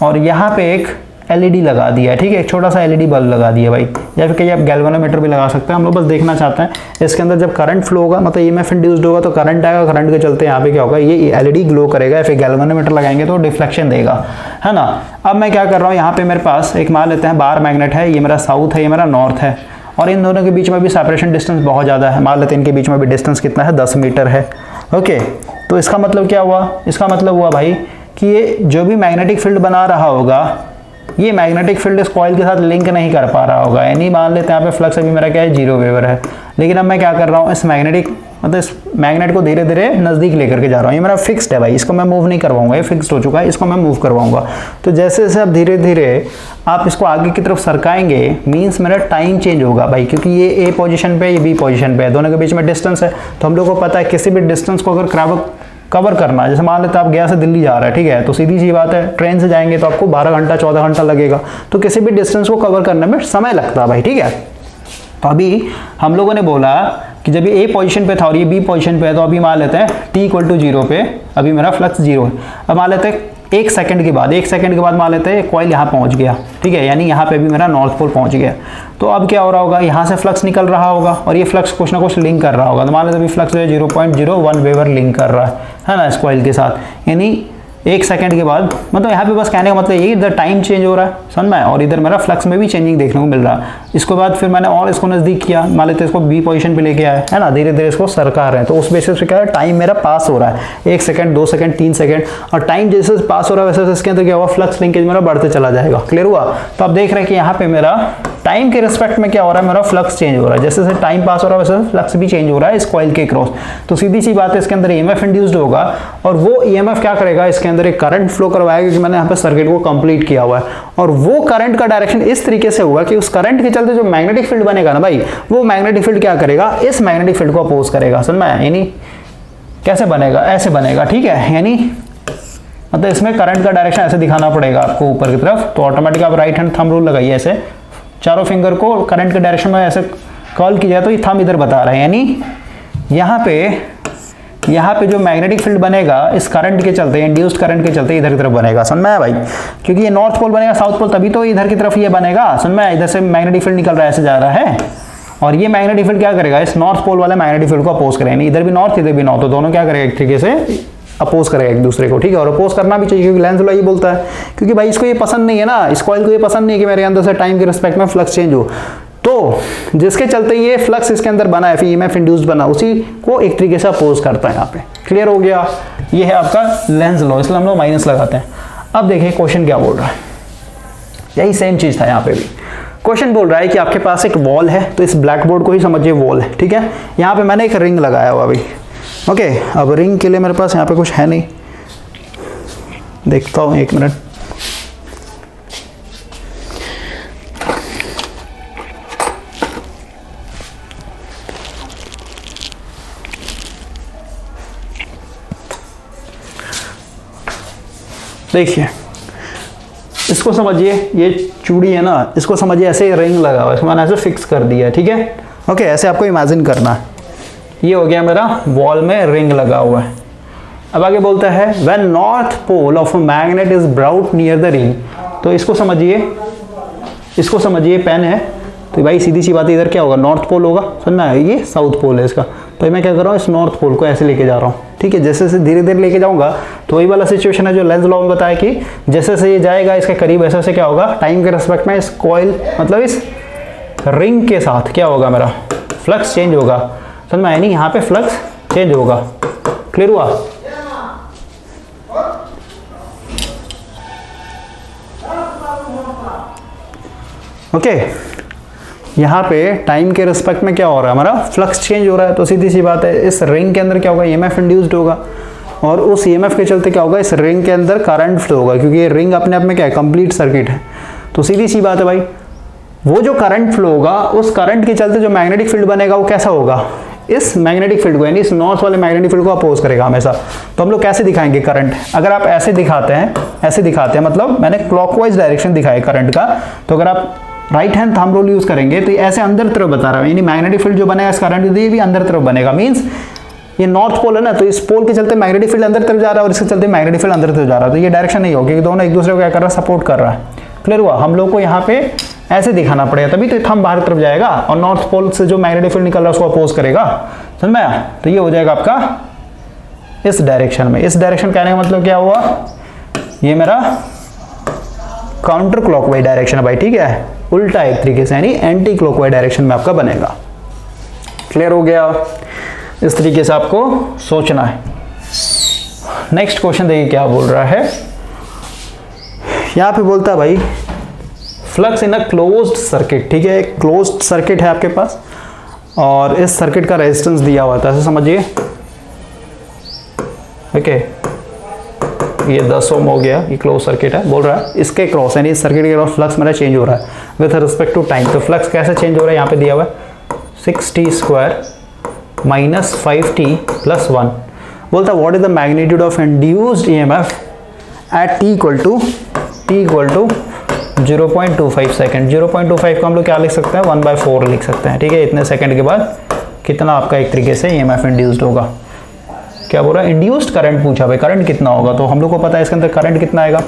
और यहाँ पे एक एलईडी लगा दिया है, ठीक है, एक छोटा सा एलईडी बल्ब लगा दिया भाई, या फिर कहीं आप गैल्वेनोमीटर भी लगा सकते हैं। हम लोग बस देखना चाहते हैं इसके अंदर जब करंट फ्लो होगा, मतलब ईएमएफ इंड्यूस्ड होगा तो करंट आएगा, करंट के चलते यहाँ पे क्या होगा? ये एलईडी ग्लो करेगा, या फिर गैल्वेनोमीटर लगाएंगे तो डिफ्लेक्शन देगा, है ना। अब मैं क्या कर रहा हूँ, यहाँ पे मेरे पास एक मान लेते हैं बार मैग्नेट है, ये मेरा साउथ है, ये मेरा नॉर्थ है, और इन दोनों के बीच में भी सेपरेशन डिस्टेंस बहुत ज़्यादा है। मान लेते हैं इनके बीच में भी डिस्टेंस कितना है? 10 मीटर है। ओके, तो इसका मतलब क्या हुआ? इसका मतलब हुआ भाई कि ये जो भी मैग्नेटिक फील्ड बना रहा होगा, ये मैग्नेटिक फील्ड इस कॉइल के साथ लिंक नहीं कर पा रहा होगा, यानी मान लेते हैं यहाँ पे फ्लक्स अभी मेरा क्या है? 0 वेबर है। लेकिन अब मैं क्या कर रहा हूँ, इस मैग्नेटिक मतलब इस मैग्नेट को धीरे धीरे नज़दीक लेकर के जा रहा हूँ। ये मेरा फिक्स्ड है भाई, इसको मैं मूव नहीं करवाऊंगा, ये फिक्स्ड हो चुका है, इसको मैं मूव करवाऊंगा। तो जैसे जैसे आप धीरे धीरे आप इसको आगे की तरफ सरकाएंगे, मीन्स मेरा टाइम चेंज होगा भाई, क्योंकि ये ए पोजीशन पे, ये बी पोजीशन पे है, दोनों के बीच में डिस्टेंस है। तो हम लोग को पता है किसी भी डिस्टेंस को अगर कवर करना है, जैसे मान लेते हैं आप गया से दिल्ली जा रहे हैं, ठीक है, तो सीधी सी बात है ट्रेन से जाएंगे तो आपको 12 घंटा 14 घंटा लगेगा। तो किसी भी डिस्टेंस को कवर करने में समय लगता है भाई, ठीक है। तो अभी हम लोगों ने बोला कि जब ये ए पोजीशन पे था और ये बी पोजीशन पे है, तो अभी मान लेते हैं t = 0 पे अभी मेरा फ्लक्स 0 है। अब मान लेते हैं 1 सेकंड के बाद मान लेते हैं कॉइल यहाँ पहुँच गया, ठीक है, यानी यहाँ पे भी मेरा नॉर्थ पोल पहुँच गया। तो अब क्या हो रहा होगा? यहाँ से फ्लक्स निकल रहा होगा, और ये फ्लक्स कुछ ना कुछ लिंक कर रहा होगा। तो मान लेते हैं फ्लक्स 0.01 वेबर लिंक कर रहा है ना इस कॉइल के साथ, यानी 1 सेकंड के बाद, मतलब यहाँ पे बस कहने का मतलब ये इधर टाइम चेंज हो रहा है, समझ में, और इधर मेरा फ्लक्स में भी चेंजिंग देखने को मिल रहा है। इसके बाद फिर मैंने और इसको नज़दीक किया, मान लेते इसको बी पोजीशन पे लेके आया, है ना, धीरे धीरे इसको सरका रहे हैं। तो उस बेसिस पे क्या है? टाइम मेरा पास हो रहा है, 1 सेकंड 2 सेकंड 3 सेकंड, और टाइम जैसे पास हो रहा है वैसे इसके अंदर क्या हुआ? फ्लक्स लिंकेज मेरा बढ़ते चला जाएगा। क्लियर हुआ? तो आप देख रहे हैं कि यहाँ पे मेरा टाइम के रिस्पेक्ट में क्या हो रहा है? मेरा फ्लक्स चेंज हो रहा है, जैसे जैसे टाइम पास हो रहा है वैसे फ्लक्स भी चेंज हो रहा है इस कॉइल के क्रॉस। तो सीधी सी बात है, इसके अंदर ईएमएफ इंड्यूस्ड होगा, और वो ईएमएफ क्या करेगा? इसके अंदर एक करंट फ्लो करवाएगा, क्योंकि मैंने यहाँ पे सर्किट को कंप्लीट किया हुआ है, और वो करंट का डायरेक्शन इस तरीके से होगा कि उस करंट के चलते जो मैग्नेटिक फील्ड बनेगा ना भाई, वो मैग्नेटिक फील्ड क्या करेगा? इस मैग्नेटिक फील्ड को अपोज करेगा। समझ में? यानी कैसे बनेगा? ऐसे बनेगा, ठीक है, यानी मतलब इसमें करंट का डायरेक्शन ऐसे दिखाना पड़ेगा आपको ऊपर की तरफ। तो ऑटोमेटिक आप राइट हैंड थंब रूल लगाइए, ऐसे चारों फिंगर को करंट के डायरेक्शन में ऐसे कॉल किया तो ये थंब इधर बता रहा है, यानी यहाँ पे यहाँ पे जो मैग्नेटिक फील्ड बनेगा इस करंट के चलते, इंड्यूस्ड करंट के चलते इधर की तरफ बनेगा। समझ में आया भाई? क्योंकि ये नॉर्थ पोल बनेगा साउथ पोल, तभी तो इधर की तरफ ये बनेगा। समझ में आया? इधर से मैग्नेटिक फील्ड निकल रहा है, ऐसे जा रहा है, और ये मैग्नेटिक फील्ड क्या करेगा, इस नॉर्थ पोल वाले मैग्नेटिक फील्ड को अपोज करेगा। इधर भी नॉर्थ इधर भी नॉर्थ, तो दोनों क्या करेगा, एक तरीके से अपोज करेगा एक दूसरे को। ठीक है, और अपोज करना भी चाहिए क्योंकि लेंस लॉ ये बोलता है। क्योंकि भाई इसको ये पसंद नहीं है ना, इस कॉइल को ये पसंद नहीं है कि मेरे अंदर से टाइम के रिस्पेक्ट में फ्लक्स चेंज हो, तो जिसके चलते ये फ्लक्स इसके अंदर बना है, ईएमएफ इंड्यूस्ड बना, उसी को एक तरीके से अपोज करता है। यहाँ पे क्लियर हो गया? ये है आपका लेंस लॉ, इसलिए हम लोग माइनस लगाते हैं। अब देखिए क्वेश्चन क्या बोल रहा है, यही सेम चीज था यहाँ पे भी। क्वेश्चन बोल रहा है कि आपके पास एक वॉल है, तो इस ब्लैक बोर्ड को ही समझिए वॉल है। ठीक है, यहाँ पे मैंने एक रिंग लगाया हुआ अभी। ओके, अब रिंग के लिए मेरे पास यहाँ पे कुछ है नहीं, देखता हूँ, एक मिनट। देखिए इसको समझिए, ये चूड़ी है ना, इसको समझिए ऐसे रिंग लगा हुआ है, इसको मैंने ऐसे फिक्स कर दिया है। ठीक है, ओके, ऐसे आपको इमेजिन करना है। ये हो गया मेरा वॉल में रिंग लगा हुआ है। अब आगे बोलता है when north pole of a magnet is brought near the ring, तो इसको समझिए पेन है, तो भाई सीधी सी बात है, इधर क्या होगा, नॉर्थ पोल होगा, सुनना है, ये साउथ पोल है इसका। तो मैं क्या कर रहा हूँ, इस नॉर्थ पोल को ऐसे लेके जा रहा हूँ। ठीक है, जैसे जैसे धीरे धीरे लेके जाऊंगा, तो वही वाला सिचुएशन है जो लेंस लॉ में बताया कि जैसे जैसे ये जाएगा इसके करीब, ऐसे से क्या होगा, टाइम के रिस्पेक्ट में इस कॉइल मतलब इस रिंग के साथ क्या होगा, मेरा फ्लक्स चेंज होगा। समझ में आया नहीं? यहाँ पे फ्लक्स चेंज होगा। क्लियर हुआ? ओके, यहाँ पे टाइम के रिस्पेक्ट में क्या हो रहा है, हमारा फ्लक्स चेंज हो रहा है, तो सीधी सी बात है इस रिंग के अंदर क्या होगा, ईएमएफ इंड्यूस्ड होगा, और उस ईएमएफ के चलते क्या होगा, इस रिंग के अंदर करंट फ्लो होगा, क्योंकि ये रिंग अपने आप में क्या है, कंप्लीट सर्किट है। तो सीधी सी बात है भाई, वो जो करंट फ्लो होगा, उस करंट के चलते जो मैग्नेटिक फील्ड बनेगा वो कैसा होगा, इस मैग्नेटिक फील्ड को, यानी इस नॉर्थ वाले मैग्नेटिक फील्ड को अपोज करेगा हमेशा। तो हम लोग कैसे दिखाएंगे करंट, अगर आप ऐसे दिखाते हैं मतलब मैंने क्लॉकवाइज डायरेक्शन दिखाया करंट का, तो अगर आप right hand thumb rule use करेंगे तो ये ऐसे अंदर तरफ बता रहा है, यानी मैग्नेटिक फील्ड जो बनेगा इस करंट ये भी अंदर तरफ बनेगा। मींस ये नॉर्थ पोल है ना, तो इस पोल के चलते मैग्नेटिक फील्ड अंदर तरफ जा रहा है और इसके चलते मैग्नेटिक फील्ड अंदर तरफ जा रहा है, तो ये डायरेक्शन नहीं होगी, दोनों एक दूसरे को क्या कर रहा है, सपोर्ट कर रहा है। क्लियर हुआ? हम लोग को यहाँ पे ऐसे दिखाना पड़ेगा, तभी तो थंब बाहर तरफ जाएगा और नॉर्थ पोल से जो मैग्नेटिक फील्ड निकल रहा है उसको अपोज करेगा। समझ में आया? तो ये हो जाएगा आपका इस डायरेक्शन में। इस डायरेक्शन कहने का मतलब क्या हुआ, ये मेरा काउंटर क्लॉकवाइज डायरेक्शन है भाई। ठीक है, उल्टा एक तरीके से, यानी एंटी क्लॉकवाइज डायरेक्शन में आपका बनेगा। क्लियर हो गया? इस तरीके से आपको सोचना है। नेक्स्ट क्वेश्चन देखिए क्या बोल रहा है, यहां पे बोलता है भाई flux in a closed circuit. ठीक है, एक क्लोज्ड सर्किट है आपके पास और इस सर्किट का रेजिस्टेंस दिया हुआ था, ऐसे समझिए। ओके, ये 10 ओम हो गया, ये क्लोज सर्किट है, बोल रहा है इसके क्रॉस, यानी इस सर्किट के क्रॉस फ्लक्स मेरा चेंज हो रहा है विथ रिस्पेक्ट टू टाइम। तो फ्लक्स कैसे चेंज हो रहा है, यहाँ पे दिया हुआ है 6t square minus 5t plus 1। बोलता है what is the magnitude of induced EMF at t equal to 0.25 second. 0.25 को हम लोग क्या लिख सकते हैं, 1/4 लिख सकते हैं। ठीक है, इतने सेकंड के बाद कितना आपका एक तरीके से ईएमएफ इंड्यूस्ड होगा। क्या बोल रहा है, इंड्यूस्ड करंट पूछा भाई, करंट कितना होगा, तो हम लोग को पता है इसके अंदर करंट कितना आएगा,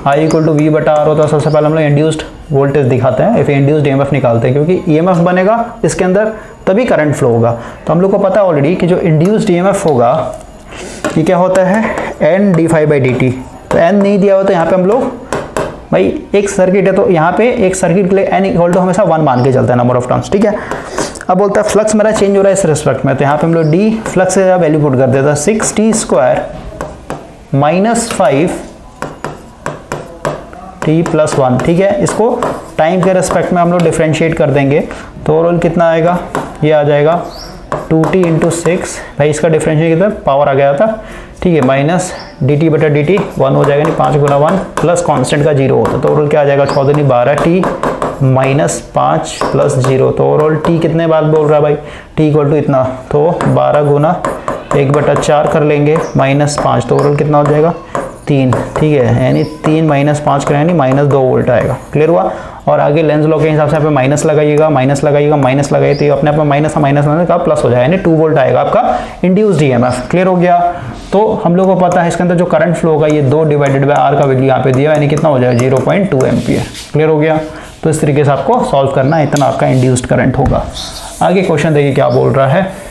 I इक्वल टू V/R होता है। सबसे पहले हम लोग इंड्यूस्ड वोल्टेज दिखाते हैं, फिर इंड्यूस्ड ईएमएफ निकालते हैं, क्योंकि ईएमएफ बनेगा इसके अंदर तभी करंट फ्लो होगा। तो हम लोग को पता है ऑलरेडी कि जो इंड्यूस्ड ईएमएफ होगा ये क्या होता है, N d∅dt। तो N नहीं दिया हुआ, तो यहाँ पे हम लोग भाई एक सर्किट है, तो यहाँ पे एक सर्किट के लिए N इक्वल टू हमेशा 1 मान के चलता है, नंबर ऑफ टर्न्स। ठीक है, अब बोलता है फ्लक्स मेरा चेंज हो रहा है इस रिस्पेक्ट में, तो यहाँ पे हम लोग डी फ्लक्स से वैल्यू पुट कर देता है 6t square minus 5t plus 1। ठीक है, इसको टाइम के रिस्पेक्ट में हम लोग डिफ्रेंशिएट कर देंगे, तो ओवरऑल कितना आएगा, ये आ जाएगा 2t इंटू 6, भाई इसका डिफ्रेंशिएट कितना पावर आ गया था। ठीक है, माइनस dt/dt 1 हो जाएगा, नहीं 5 गुना 1 प्लस कॉन्स्टेंट का 0 होता है, तो ओवरऑल क्या आ जाएगा 14 12t माइनस 5 प्लस 0। तो ओवरऑल t कितने बाद बोल रहा है भाई, t इक्वल टू इतना, तो 12 गुना 1/4 कर लेंगे माइनस 5, तो ओवरऑल कितना हो जाएगा 3, ठीक है, यानी 3 - 5 का यानी -2 वोल्ट आएगा। क्लियर हुआ। और आगे लेंस लॉ के हिसाब से यहाँ पे माइनस लगाइएगा, माइनस लगाइएगा, माइनस लगाइए तो ये अपने आप में माइनस का प्लस हो जाएगा, यानी 2 वोल्ट आएगा आपका इंड्यूस्ड ईएमएफ। क्लियर हो गया। तो हम लोग को पता है इसके अंदर जो करंट फ्लो होगा ये 2 डिवाइडेड बाय आर का वैल्यू यहाँ पे दिया, यानी कितना हो जाएगा 0.2 एम्पियर। क्लियर हो गया। तो इस तरीके से आपको सॉल्व करना है, इतना आपका इंड्यूस्ड करंट होगा। आगे क्वेश्चन देखिए क्या बोल रहा है।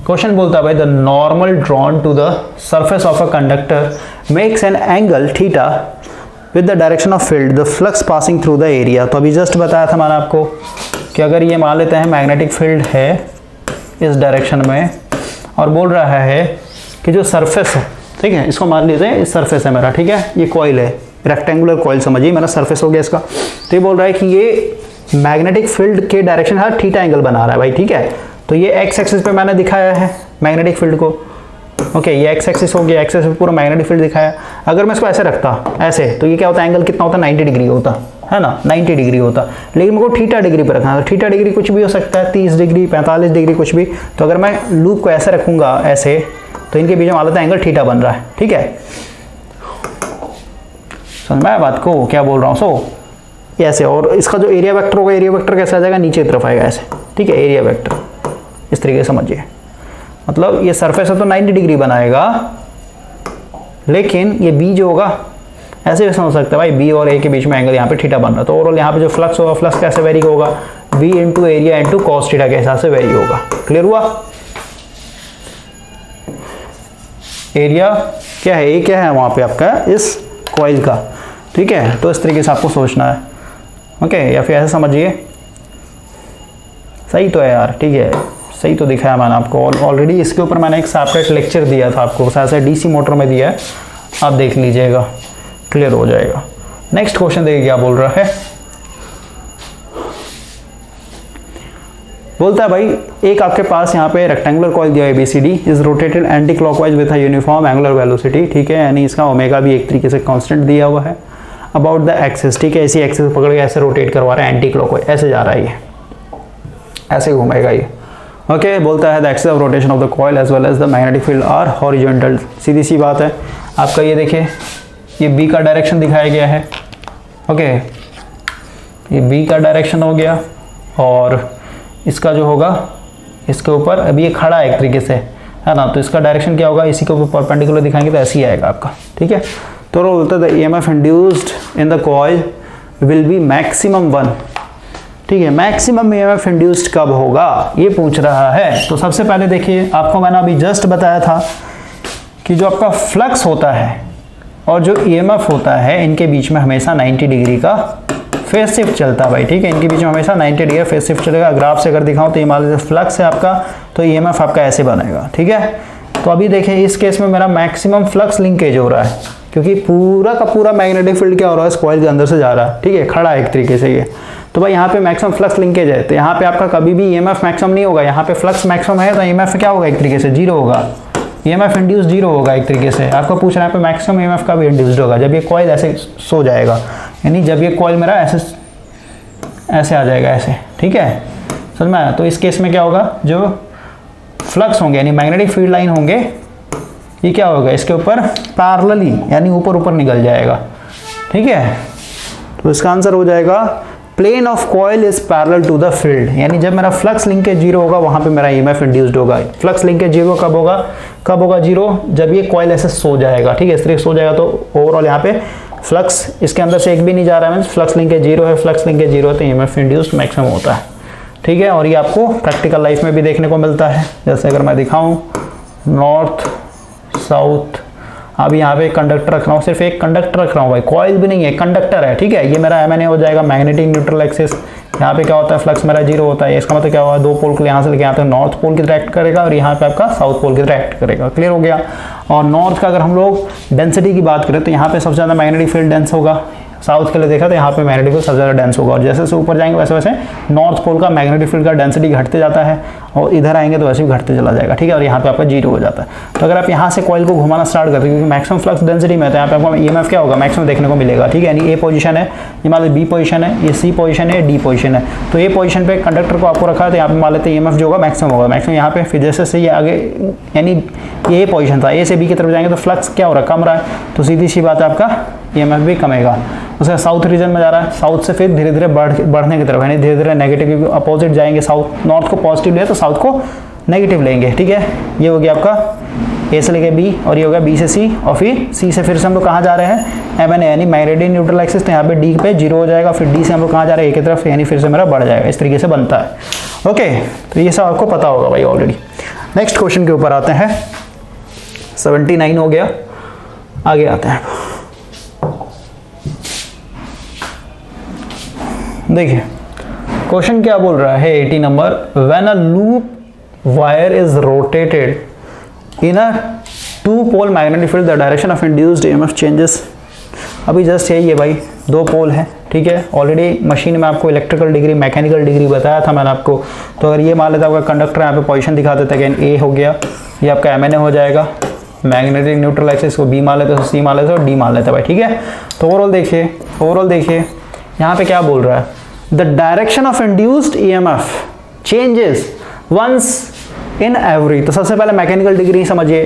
क्वेश्चन बोलता है भाई the normal drawn to the surface of a conductor makes an angle theta with the direction of field the flux passing through the area. तो अभी जस्ट बताया था मैंने आपको कि अगर ये मान लेते हैं मैग्नेटिक फील्ड है इस डायरेक्शन में और बोल रहा है कि जो सरफेस है, ठीक है, इसको मान लीजिए इस सरफेस है मेरा, ठीक है, ये कॉइल है, रेक्टेंगुलर कॉइल समझिए, मेरा सरफेस हो गया इसका। तो ये बोल रहा है कि ये मैग्नेटिक फील्ड के डायरेक्शन है थीटा एंगल बना रहा है भाई, ठीक है। तो ये एक्स एक्सिस पे मैंने दिखाया है मैग्नेटिक फील्ड को, ओके, ये एक्स एक्सिस हो गया, एक्स एक्सिस पे पूरा मैग्नेटिक फील्ड दिखाया। अगर मैं इसको ऐसे रखता ऐसे तो ये क्या होता है, एंगल कितना होता है 90 डिग्री होता है ना, 90 डिग्री होता। लेकिन मेरे को थीटा डिग्री पे रखना है, तो थीटा डिग्री कुछ भी हो सकता है, 30 डिग्री 45 डिग्री कुछ भी। तो अगर मैं लूप को ऐसे रखूंगा ऐसे तो इनके बीच में मान लेते हैं एंगल थीटा बन रहा है, ठीक है। समझ में आया बात को, क्या बोल रहा हूँ। सो ऐसे, और इसका जो एरिया वेक्टर होगा, एरिया वेक्टर कैसे आ जाएगा, नीचे की तरफ आएगा ऐसे, ठीक है, एरिया वेक्टर इस तरीके से समझिए। मतलब ये सरफेस है तो 90 डिग्री बनाएगा, लेकिन ये बी जो होगा ऐसे भी समझ सकते हैं भाई, बी और ए के बीच में एंगल यहाँ पे थीटा बन रहा है। तो ओवरऑल यहाँ पे जो फ्लक्स होगा, फ्लक्स कैसे वेरी होगा, B into area into cos theta के हिसाब से वेरी होगा। क्लियर हुआ। एरिया क्या है, ए क्या है वहाँ पे आपका इस कॉइल का, ठीक है। तो इस तरीके से आपको सोचना है, ओके, या फिर ऐसे समझिए। सही तो है यार, ठीक है, सही तो दिखाया मैंने आपको ऑलरेडी। इसके ऊपर मैंने एक सेपरेट लेक्चर दिया था आपको, ऐसे डीसी मोटर में दिया है, आप देख लीजिएगा, क्लियर हो जाएगा। नेक्स्ट क्वेश्चन देखिए क्या बोल रहा है। बोलता है भाई एक आपके पास यहाँ पे रेक्टेंगुलर कॉइल दिया है ABCD is rotated anti clockwise with a uniform angular velocity, ठीक है, यानी इसका ओमेगा भी एक तरीके से कांस्टेंट दिया हुआ है अबाउट द एक्सिस, ठीक है। इसी एक्सिस पकड़ के ऐसे रोटेट करवा रहा है, एंटी क्लॉकवाइज ऐसे जा रहा है, ये ऐसे घूमेगा ये, ओके। बोलता है the axis of rotation of the coil as well as the magnetic field are horizontal. सीधी सी बात है आपका, ये देखिए ये बी का डायरेक्शन दिखाया गया है, ओके, ये बी का डायरेक्शन हो गया और इसका जो होगा इसके ऊपर अभी ये खड़ा है एक तरीके से, है ना, तो इसका डायरेक्शन क्या होगा, इसी के ऊपर परपेंडिकुलर दिखाएंगे तो ऐसे ही आएगा आपका, ठीक है। तो बोलता है the EMF induced in the coil will be maximum 1, ठीक है। मैक्सिमम EMF इंड्यूस्ड कब होगा ये पूछ रहा है। तो सबसे पहले देखिए, आपको मैंने अभी जस्ट बताया था कि जो आपका फ्लक्स होता है और जो EMF होता है इनके बीच में हमेशा 90 डिग्री का फेज शिफ्ट चलता है भाई, ठीक है। इनके बीच में हमेशा 90 डिग्री फेज शिफ्ट चलेगा। ग्राफ से अगर दिखाऊं तो ये मान लीजिए फ्लक्स है आपका, तो EMF आपका ऐसे बनेगा, ठीक है। तो अभी देखिए इस केस में मेरा मैक्सिमम फ्लक्स लिंकेज हो रहा है, क्योंकि पूरा का पूरा मैग्नेटिक फील्ड क्या हो रहा है, इस कॉइल के अंदर से जा रहा है, ठीक है, खड़ा है एक तरीके से ये। तो भाई यहाँ पे मैक्सिमम फ्लक्स लिंकेज है, तो यहाँ पे आपका कभी भी EMF मैक्सिमम नहीं होगा। यहाँ पे फ्लक्स मैक्सिमम है तो EMF क्या होगा, एक तरीके से जीरो होगा, EMF इंड्यूस जीरो होगा एक तरीके से। आपको पूछ रहा है पे मैक्सिमम EMF का भी इंड्यूस्ड होगा जब ये कॉइल ऐसे सो जाएगा, यानी जब ये कॉइल मेरा ऐसे आ जाएगा ऐसे, ठीक है, समझ में आया। तो इस केस में क्या होगा, जो फ्लक्स होंगे यानी मैग्नेटिक फील्ड लाइन होंगे, ये क्या होगा, इसके ऊपर पैरेलली यानी ऊपर ऊपर निकल जाएगा, ठीक है। तो इसका आंसर हो जाएगा plane of coil is parallel to the field, यानी जब मेरा फ्लक्स लिंकेज जीरो होगा वहां पे मेरा EMF इंड्यूस्ड होगा। फ्लक्स लिंकेज जीरो कब होगा जीरो, जब ये कॉइल ऐसे सो जाएगा, ठीक है, इस तरीके सो जाएगा। तो ओवरऑल यहाँ पे फ्लक्स इसके अंदर से एक भी नहीं जा रहा है, मींस फ्लक्स लिंकेज जीरो है, फ्लक्स लिंकेज जीरो है तो EMF इंड्यूस्ड मैक्सिमम होता है, ठीक है। और ये आपको प्रैक्टिकल लाइफ में भी देखने को मिलता है। जैसे अगर मैं दिखाऊं नॉर्थ साउथ, अभी यहाँ पे कंडक्टर रख रहा हूँ, सिर्फ एक कंडक्टर रख रहा हूँ भाई, कॉइल भी नहीं है, कंडक्टर है, ठीक है। ये मेरा MNA हो जाएगा, मैग्नेटिक न्यूट्रल एक्सिस। यहाँ पे क्या होता है, फ्लक्स मेरा जीरो होता है, इसका मतलब क्या होगा, दो पोल को यहाँ से लेके यहाँ तक नॉर्थ पोल की तरह एक्ट करेगा और यहाँ पे आपका साउथ पोल की तरह एक्ट करेगा। क्लियर हो गया। और नॉर्थ का अगर हम लोग डेंसिटी की बात करें तो यहाँ पे सबसे ज़्यादा मैग्नेटिक फील्ड डेंस होगा, साउथ के लिए देखा तो यहाँ पे मैग्नेटिक फील्ड सबसे ज़्यादा डेंस होगा, और जैसे जैसे ऊपर जाएंगे वैसे वैसे नॉर्थ पोल का मैग्नेटिक फील्ड का डेंसिटी घटते जाता है, और इधर आएंगे तो वैसे भी घटते चला जाएगा, ठीक है, और यहाँ पे आपका जीरो हो जाता है। तो अगर आप यहाँ से कॉइल को घुमाना स्टार्ट करते हैं, क्योंकि मैक्सिमम फ्लक्स डेंसिटी में, तो यहाँ पे आपको ईएमएफ क्या होगा, मैक्सिमम देखने को मिलेगा, ठीक है। यानी ए पोजीशन है, ये मान लो बी पोजीशन है, ये सी पोजीशन है, डी पोजीशन है। तो ए पोजीशन पे कंडक्टर को आपको रखा है, तो यहाँ पे मान लेते हैं ईएमएफ जो होगा मैक्सिमम होगा, मैक्सिमम यहाँ पे। फिर जैसे से ये आगे, यानी ये पोजीशन था, ए से बी की तरफ जाएंगे तो फ्लक्स क्या हो रहा है, कम रहा है, तो सीधी सी बात है आपका ईएमएफ भी कमेगा। उसका साउथ रीजन में जा रहा है, साउथ से फिर धीरे धीरे बढ़ने की तरफ, यानी धीरे धीरे नेगेटिव अपोजिट जाएंगे, साउथ नॉर्थ को पॉजिटिव ले तो साउथ को नेगेटिव लेंगे, ठीक है। ये हो गया आपका ए से लेके बी, और ये हो गया बी से सी, और फिर सी से फिर से हम लोग कहाँ जा रहे हैं, एम एन, यानी मेरिडियन न्यूट्रल एक्सिस, तो यहाँ पे डी पे जीरो हो जाएगा, फिर डी से हम लोग कहाँ जा रहे हैं, ए की तरफ, यानी फिर से मेरा बढ़ जाएगा, इस तरीके से बनता है। ओके, तो ये सब आपको पता होगा भाई ऑलरेडी। नेक्स्ट क्वेश्चन के ऊपर आते हैं, 79 हो गया, आगे आते हैं। देखिए क्वेश्चन क्या बोल रहा है, 80 number, when a loop wire is rotated in a two pole magnetic field the direction of induced EMF changes. अभी जस्ट यही है भाई, दो पोल है, ठीक है। ऑलरेडी मशीन में आपको इलेक्ट्रिकल डिग्री, मैकेनिकल डिग्री बताया था मैंने आपको। तो अगर ये मान लेता आपका कंडक्टर यहाँ पे पोजीशन दिखा देता है कि ए हो गया, ये आपका एम एन ए हो जाएगा, मैग्नेटिक न्यूट्रल एक्सिस को बी मान लेते हो, सी मान लेते हो, डी मान लेते हैं भाई, ठीक है। तो ओवरऑल देखिए यहाँ पे क्या बोल रहा है, the direction of induced EMF changes once in every. तो सबसे पहले मैकेनिकल डिग्री समझिए,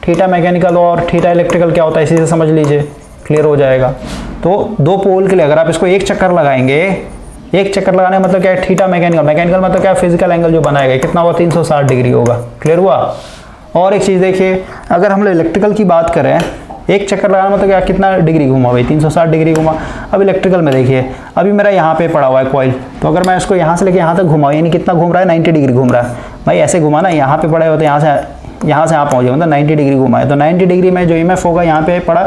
थीटा मैकेनिकल और थीटा इलेक्ट्रिकल क्या होता है, इसी से समझ लीजिए, क्लियर हो जाएगा। तो दो पोल के लिए अगर आप इसको एक चक्कर लगाएंगे, एक चक्कर लगाने का मतलब क्या है, थीटा मैकेनिकल, मैकेनिकल मतलब क्या है, फिजिकल एंगल जो बनाएगा कितना होगा, 360 डिग्री होगा, क्लियर हुआ। और एक चीज़ देखिए, अगर हम लोग इलेक्ट्रिकल की बात करें, एक चक्कर लगाना मतलब क्या, कितना डिग्री घूमा भाई, 360 डिग्री घूमा। अब इलेक्ट्रिकल में देखिए, अभी मेरा यहाँ पे पड़ा हुआ है कॉइल, तो अगर मैं इसको यहाँ से लेके यहाँ तक घुमाऊँ, यानी कितना घूम रहा है, 90 डिग्री घूम रहा है भाई। ऐसे घुमाना, यहाँ पे पड़ा है तो यहाँ से यहाँ पहुँचे, मतलब 90 डिग्री घुमा है। तो 90 डिग्री में जो ईएमएफ होगा यहाँ पे पड़ा,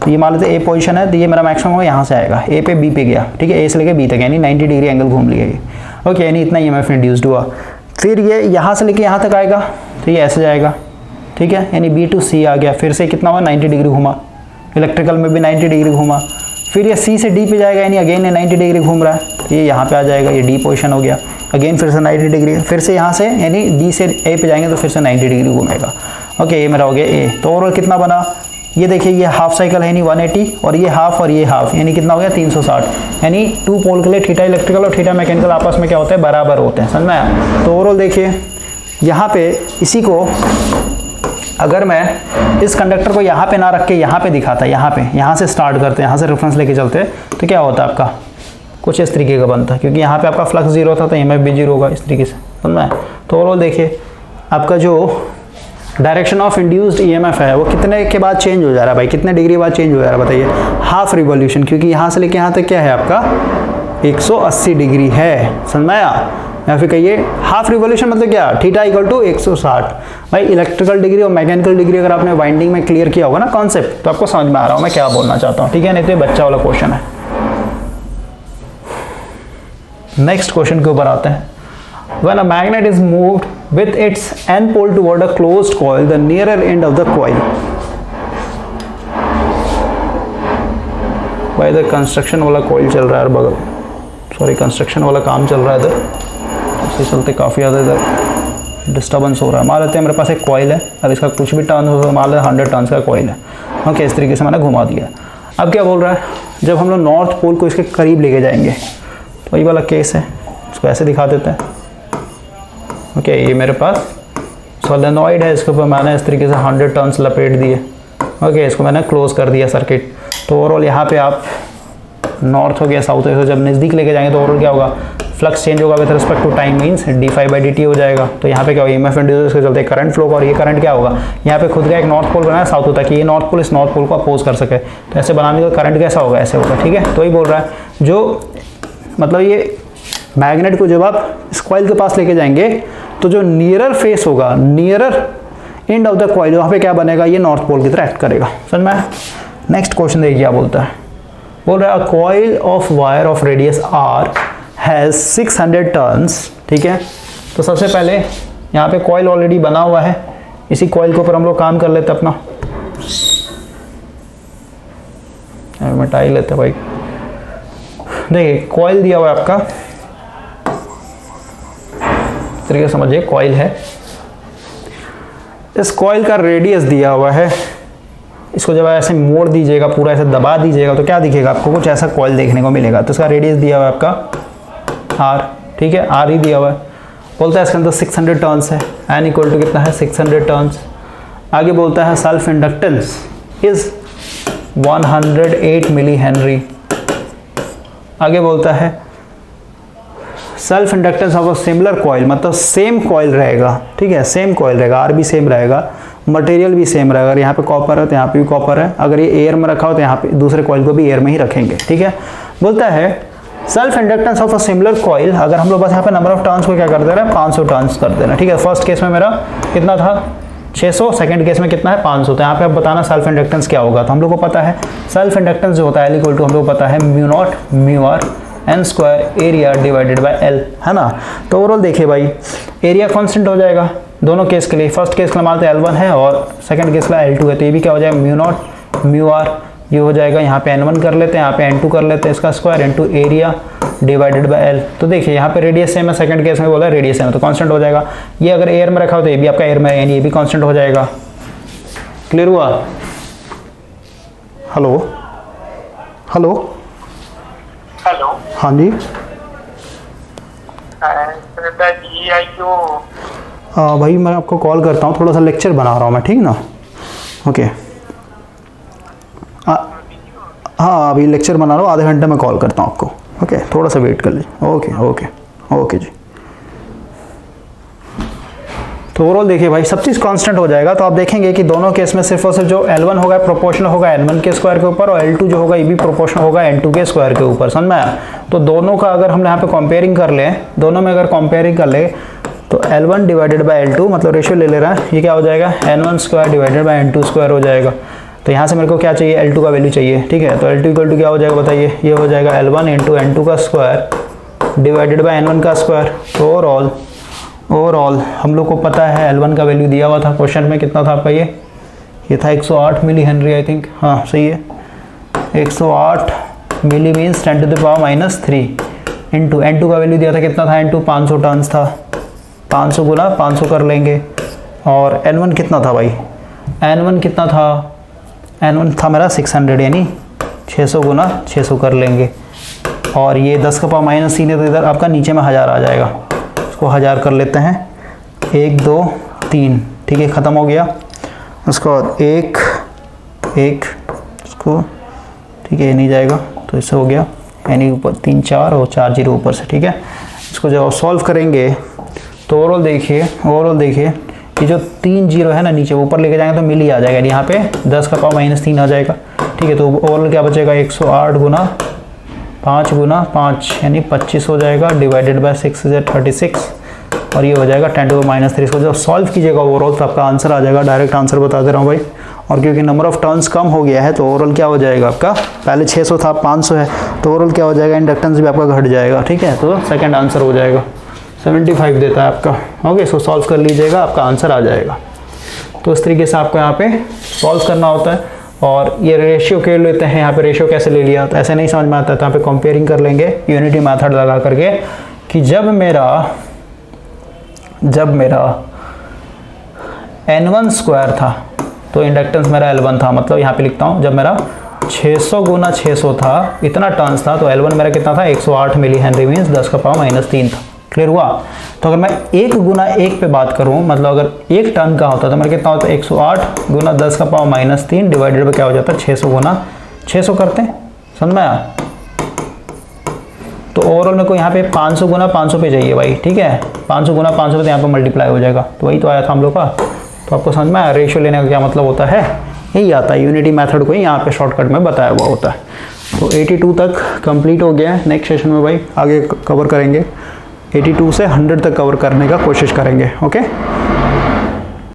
तो ये मान लेते ए पोजीशन है, तो ये मेरा मैक्सिमम होगा यहाँ से आएगा, ए पे बी पे गया, ठीक है, ए से लेके बी तक, यानी 90 डिग्री एंगल घूम लिया ये, ओके, यानी इतना ईएमएफ इंड्यूस्ड हुआ। फिर ये यहाँ से लेके यहाँ तक आएगा, तो ये ऐसे जाएगा, ठीक है, यानी बी टू सी आ गया, फिर से कितना हुआ, 90 डिग्री घुमा, इलेक्ट्रिकल में भी 90 डिग्री घूमा। फिर ये सी से डी पे जाएगा, यानी अगेन ये 90 डिग्री घूम रहा है, तो ये यहाँ पे आ जाएगा, ये डी पोजीशन हो गया, अगेन फिर से 90 डिग्री, फिर से यहाँ से यानी डी से ए पे जाएंगे तो फिर से 90 डिग्री घूमेगा, ओके, ये मेरा हो गया ए। तो ओवरऑल कितना बना, ये देखिए, ये हाफ साइकिल है यानी 180, और ये हाफ, यानी कितना हो गया 360, यानी टू पोल के लिए थीटा इलेक्ट्रिकल और थीटा मैकेनिकल आपस में क्या होते हैं, बराबर होते हैं, समझ में आया। तो ओवरऑल देखिए यहाँ पे इसी को अगर मैं इस कंडक्टर को यहाँ पे ना रख के यहाँ पे दिखाता, यहाँ से स्टार्ट करते हैं, यहाँ से रेफरेंस लेके चलते हैं, तो क्या होता है आपका कुछ इस तरीके का बनता है, क्योंकि यहाँ पे आपका फ्लक्स जीरो था तो ईएमएफ भी जीरो होगा, इस तरीके से, समझना है। तो ओवरऑल देखिए आपका जो डायरेक्शन ऑफ इंड्यूस्ड ईएमएफ है वो कितने के बाद चेंज हो जा रहा है भाई, कितने डिग्री बाद चेंज हो जा रहा है बताइए, हाफ रिवॉल्यूशन, क्योंकि यहाँ से लेके यहाँ तक क्या है आपका 180 डिग्री है, समझ में आया। या फिर कहिए हाफ रिवॉल्यूशन मतलब क्या, थीटा इक्वल टू 160। भाई इलेक्ट्रिकल डिग्री और मैकेनिकल डिग्री अगर आपने वाइंडिंग में क्लियर किया होगा ना कॉन्सेप्ट, तो आपको समझ में आ रहा हूँ मैं क्या बोलना चाहता हूँ, ठीक है, नहीं तो ये बच्चा वाला क्वेश्चन है। नेक्स्ट क्वेश्चन के ऊपर आते हैं, when a magnet is moved with its n pole toward a closed coil, the nearer end of the coil, भाई इधर कंस्ट्रक्शन वाला कॉइल चल रहा है बगल, सॉरी कंस्ट्रक्शन वाला काम चल रहा है इधर, इसके चलते काफ़ी ज़्यादा इधर डिस्टर्बेंस हो रहा है। मान लेते हैं मेरे पास एक कॉइल है, अब इसका कुछ भी टर्न हो, मान लेते 100 टर्न्स का कॉइल है, ओके, इस तरीके से मैंने घुमा दिया। अब क्या बोल रहा है, जब हम लोग नॉर्थ पोल को इसके करीब लेके जाएंगे, तो वही वाला केस है, इसको ऐसे दिखा देते हैं, ओके, ये मेरे पास सोलेनॉइड है, इसके ऊपर मैंने इस तरीके से 100 टर्न्स लपेट दिए, ओके, इसको मैंने क्लोज कर दिया सर्किट। तो ओवरऑल यहाँ पे आप नॉर्थ हो गया, साउथ हो गया, जब नज़दीक लेके जाएंगे तो ओवरऑल क्या होगा, फ्लक्स चेंज होगा with respect to time, means d∅dt हो जाएगा। तो यहाँ पे क्या होगा, ईएमएफ इंड्यूस के चलते करंट फ्लो, और ये करंट क्या होगा, यहाँ पे खुद का एक नॉर्थ पोल बनाया साउथ होता है कि ये नॉर्थ पोल इस नॉर्थ पोल को अपोज कर सके, तो ऐसे बनाने का करंट कैसा होगा, ऐसे होगा, ठीक है। तो ही बोल रहा है, जो मतलब ये मैग्नेट को जब आप इस कॉइल के पास लेके जाएंगे, तो जो नियरर फेस होगा, nearer end of the coil, वहाँ पे क्या बनेगा, ये नॉर्थ पोल की तरह एक्ट करेगा, समझ में। नेक्स्ट क्वेश्चन देखिए क्या बोलता है, बोल रहा है coil of wire of radius R has 600 turns, ठीक है। तो सबसे पहले यहाँ पे कॉइल ऑलरेडी बना हुआ है, इसी कॉइल के ऊपर हम लोग काम कर लेते अपना, मिटा ही लेते भाई, देखिए कॉइल दिया हुआ है आपका, तरीके से समझिए कॉइल है, इस कॉइल का रेडियस दिया हुआ है, इसको जब ऐसे मोड़ दीजिएगा, पूरा ऐसे दबा दीजिएगा तो क्या दिखेगा आपको, कुछ ऐसा कॉइल देखने को मिलेगा। तो इसका रेडियस दिया हुआ है आपका आर, ठीक है, आर ही दिया हुआ है। बोलता है इसके अंदर 600 टर्न्स है, एन इक्वल टू कितना है 600 टर्न्स। आगे बोलता है self inductance is 108 milli henry. आगे बोलता है self inductance of a similar coil, मतलब सेम कॉइल रहेगा, ठीक है, सेम कॉइल रहेगा, आर भी सेम रहेगा, मटेरियल भी सेम रहेगा। अगर यहाँ पे कॉपर है तो यहाँ पे भी कॉपर है, अगर ये एयर में रखा हो तो यहाँ पे दूसरे कॉइल को भी एयर में ही रखेंगे, ठीक है। बोलता है self inductance of a similar coil, अगर हम लोग बस यहाँ पे नंबर ऑफ टर्न्स को क्या कर दे रहे हैं 500 टर्न्स कर दे रहे हैं, ठीक है। फर्स्ट केस में मेरा कितना था 600, सेकंड केस में कितना है 500। तो यहाँ पे आप बताना सेल्फ इंडक्टेंस क्या होगा। तो हम लोग को पता है सेल्फ इंडक्टेंस जो होता है इक्वल टू हम लोग को पता है mu naught mu R N square area divided by L, है ना। तो ओवरऑल देखिए भाई एरिया कांस्टेंट हो जाएगा दोनों केस के लिए। फर्स्ट केस के लिए मानते हैं L1 है और सेकंड केस के लिए L2 है, तो ये भी क्या हो जाएगा म्यू नॉट म्यू आर, ये हो जाएगा यहाँ पे N1 कर लेते हैं, यहाँ पे N2 कर लेते हैं, इसका square into area divided by L. तो देखिए यहाँ पे रेडियस सेम है, सेकंड केस में बोला रेडियस सेम है तो कांस्टेंट हो जाएगा। ये अगर एयर में रखा हो तो ये भी आपका एयर में यानी ये भी कांस्टेंट हो जाएगा। क्लियर हुआ? हेलो हेलो हेलो, हाँ जी भाई मैं आपको कॉल करता हूँ, थोड़ा सा लेक्चर बना रहा हूँ मैं, ठीक ना। ओके हाँ अभी लेक्चर बना रहा हूँ, आधे घंटे में कॉल करता हूँ आपको। ओके थोड़ा सा वेट कर लीजिए। ओके ओके ओके जी। तो ओवरऑल देखिए भाई सब चीज़ कांस्टेंट हो जाएगा। तो आप देखेंगे कि दोनों केस में सिर्फ और सिर्फ जो L1 होगा प्रोपोर्शनल होगा N1 के स्क्वायर के ऊपर और L2 जो होगा ये भी प्रोपोर्शनल होगा N2 के स्क्वायर के ऊपर, समझ में आया। तो दोनों का अगर हम यहाँ पे कंपेयरिंग कर लें, दोनों में अगर कंपेयरिंग कर ले तो L1 डिवाइडेड बाय L2 मतलब रेशियो ले रहा है, ये क्या हो जाएगा N1 square divided by N2 square हो जाएगा। तो यहाँ से मेरे को क्या चाहिए L2 का वैल्यू चाहिए, ठीक है। तो L2 इक्वल टू क्या हो जाएगा बताइए, ये हो जाएगा L1 इंटू N2 का स्क्वायर डिवाइडेड बाय N1 का स्क्वायर। तो ओवरऑल हम लोग को पता है L1 का वैल्यू दिया हुआ था क्वेश्चन में, कितना था आपका ये था 108 मिली हेनरी आई थिंक, हाँ सही है। 108 milli means 10 to the power -3 into N2 का वैल्यू दिया था कितना था, N2 500 टर्न्स था, 500 गुना 500 कर लेंगे। और N1 कितना था भाई, N1 कितना था, N1 था मेरा 600 यानी 600 गुना 600 कर लेंगे। और ये 10 का पावर -3 है तो इधर आपका नीचे में 1000 आ जाएगा, इसको 1000 कर लेते हैं, 1 2 3, ठीक है ख़त्म हो गया। उसको 1 1 इसको, ठीक है ये नहीं जाएगा तो इससे हो गया, यानी ऊपर 3 4 और 4 0 ऊपर से, ठीक है। इसको जब सॉल्व करेंगे तो ओवरऑल देखिए ये जो 3 0 है ना नीचे ऊपर लेके जाएंगे तो मिल ही आ जाएगा, यहाँ पे 10 का पावर -3 आ जाएगा, ठीक है। तो ओवरऑल क्या बचेगा 108 गुना 5 गुना 5 यानी 25 हो जाएगा डिवाइडेड बाय 6 is 36 और ये हो जाएगा 10 टू द -3। इसको जब सॉल्व कीजिएगा ओवरऑल तो आपका आंसर आ जाएगा, डायरेक्ट आंसर बता दे रहा हूँ भाई। और क्योंकि नंबर ऑफ टर्न्स कम हो गया है तो ओवरऑल क्या हो जाएगा आपका, पहले 600 था 500 है तो ओवरऑल क्या हो जाएगा इंडक्टेंस भी आपका घट जाएगा, ठीक है। तो सेकंड आंसर हो जाएगा 75 देता है आपका। ओके इसको सॉल्व कर लीजिएगा, आपका आंसर आ जाएगा। तो इस तरीके से आपको यहाँ पे सॉल्व करना होता है। और ये रेशियो के लेते हैं, यहाँ पे रेशियो कैसे ले लिया तो ऐसे नहीं समझ में आता है, तो यहाँ पे कंपेयरिंग कर लेंगे यूनिटी मेथड लगा करके कि जब मेरा N1 स्क्वायर था तो इंडक्टेंस मेरा L1 था, मतलब यहाँ पे लिखता हूँ जब मेरा 600 गुना 600 था, इतना टर्न्स था, तो L1 मेरा कितना था 108 मिली हेनरी मीन्स 10 का पावर -3 था। क्लियर हुआ? तो अगर मैं 1 गुना 1 पे बात करूं, मतलब अगर 1 टन का होता तो मेरा कितना होता 108 गुना 10 का पावर -3 डिवाइडेड बाय क्या हो जाता 600 गुना 600 करते हैं, समझ में आया। तो ओवरऑल मेरे को यहाँ पे 500 गुना 500 पे चाहिए भाई, ठीक है। 500 गुना 500 पे तो यहाँ पे मल्टीप्लाई हो जाएगा, तो वही तो आया था हम लोग का। तो आपको समझ में आया रेशियो लेने का क्या मतलब होता है, यही आता है, यूनिटी मेथड को ही यहाँ पे शॉर्टकट में बताया हुआ होता है। तो 82 तक कंप्लीट हो गया है। नेक्स्ट सेशन में भाई आगे कवर करेंगे, 82 से 100 तक कवर करने का कोशिश करेंगे। ओके।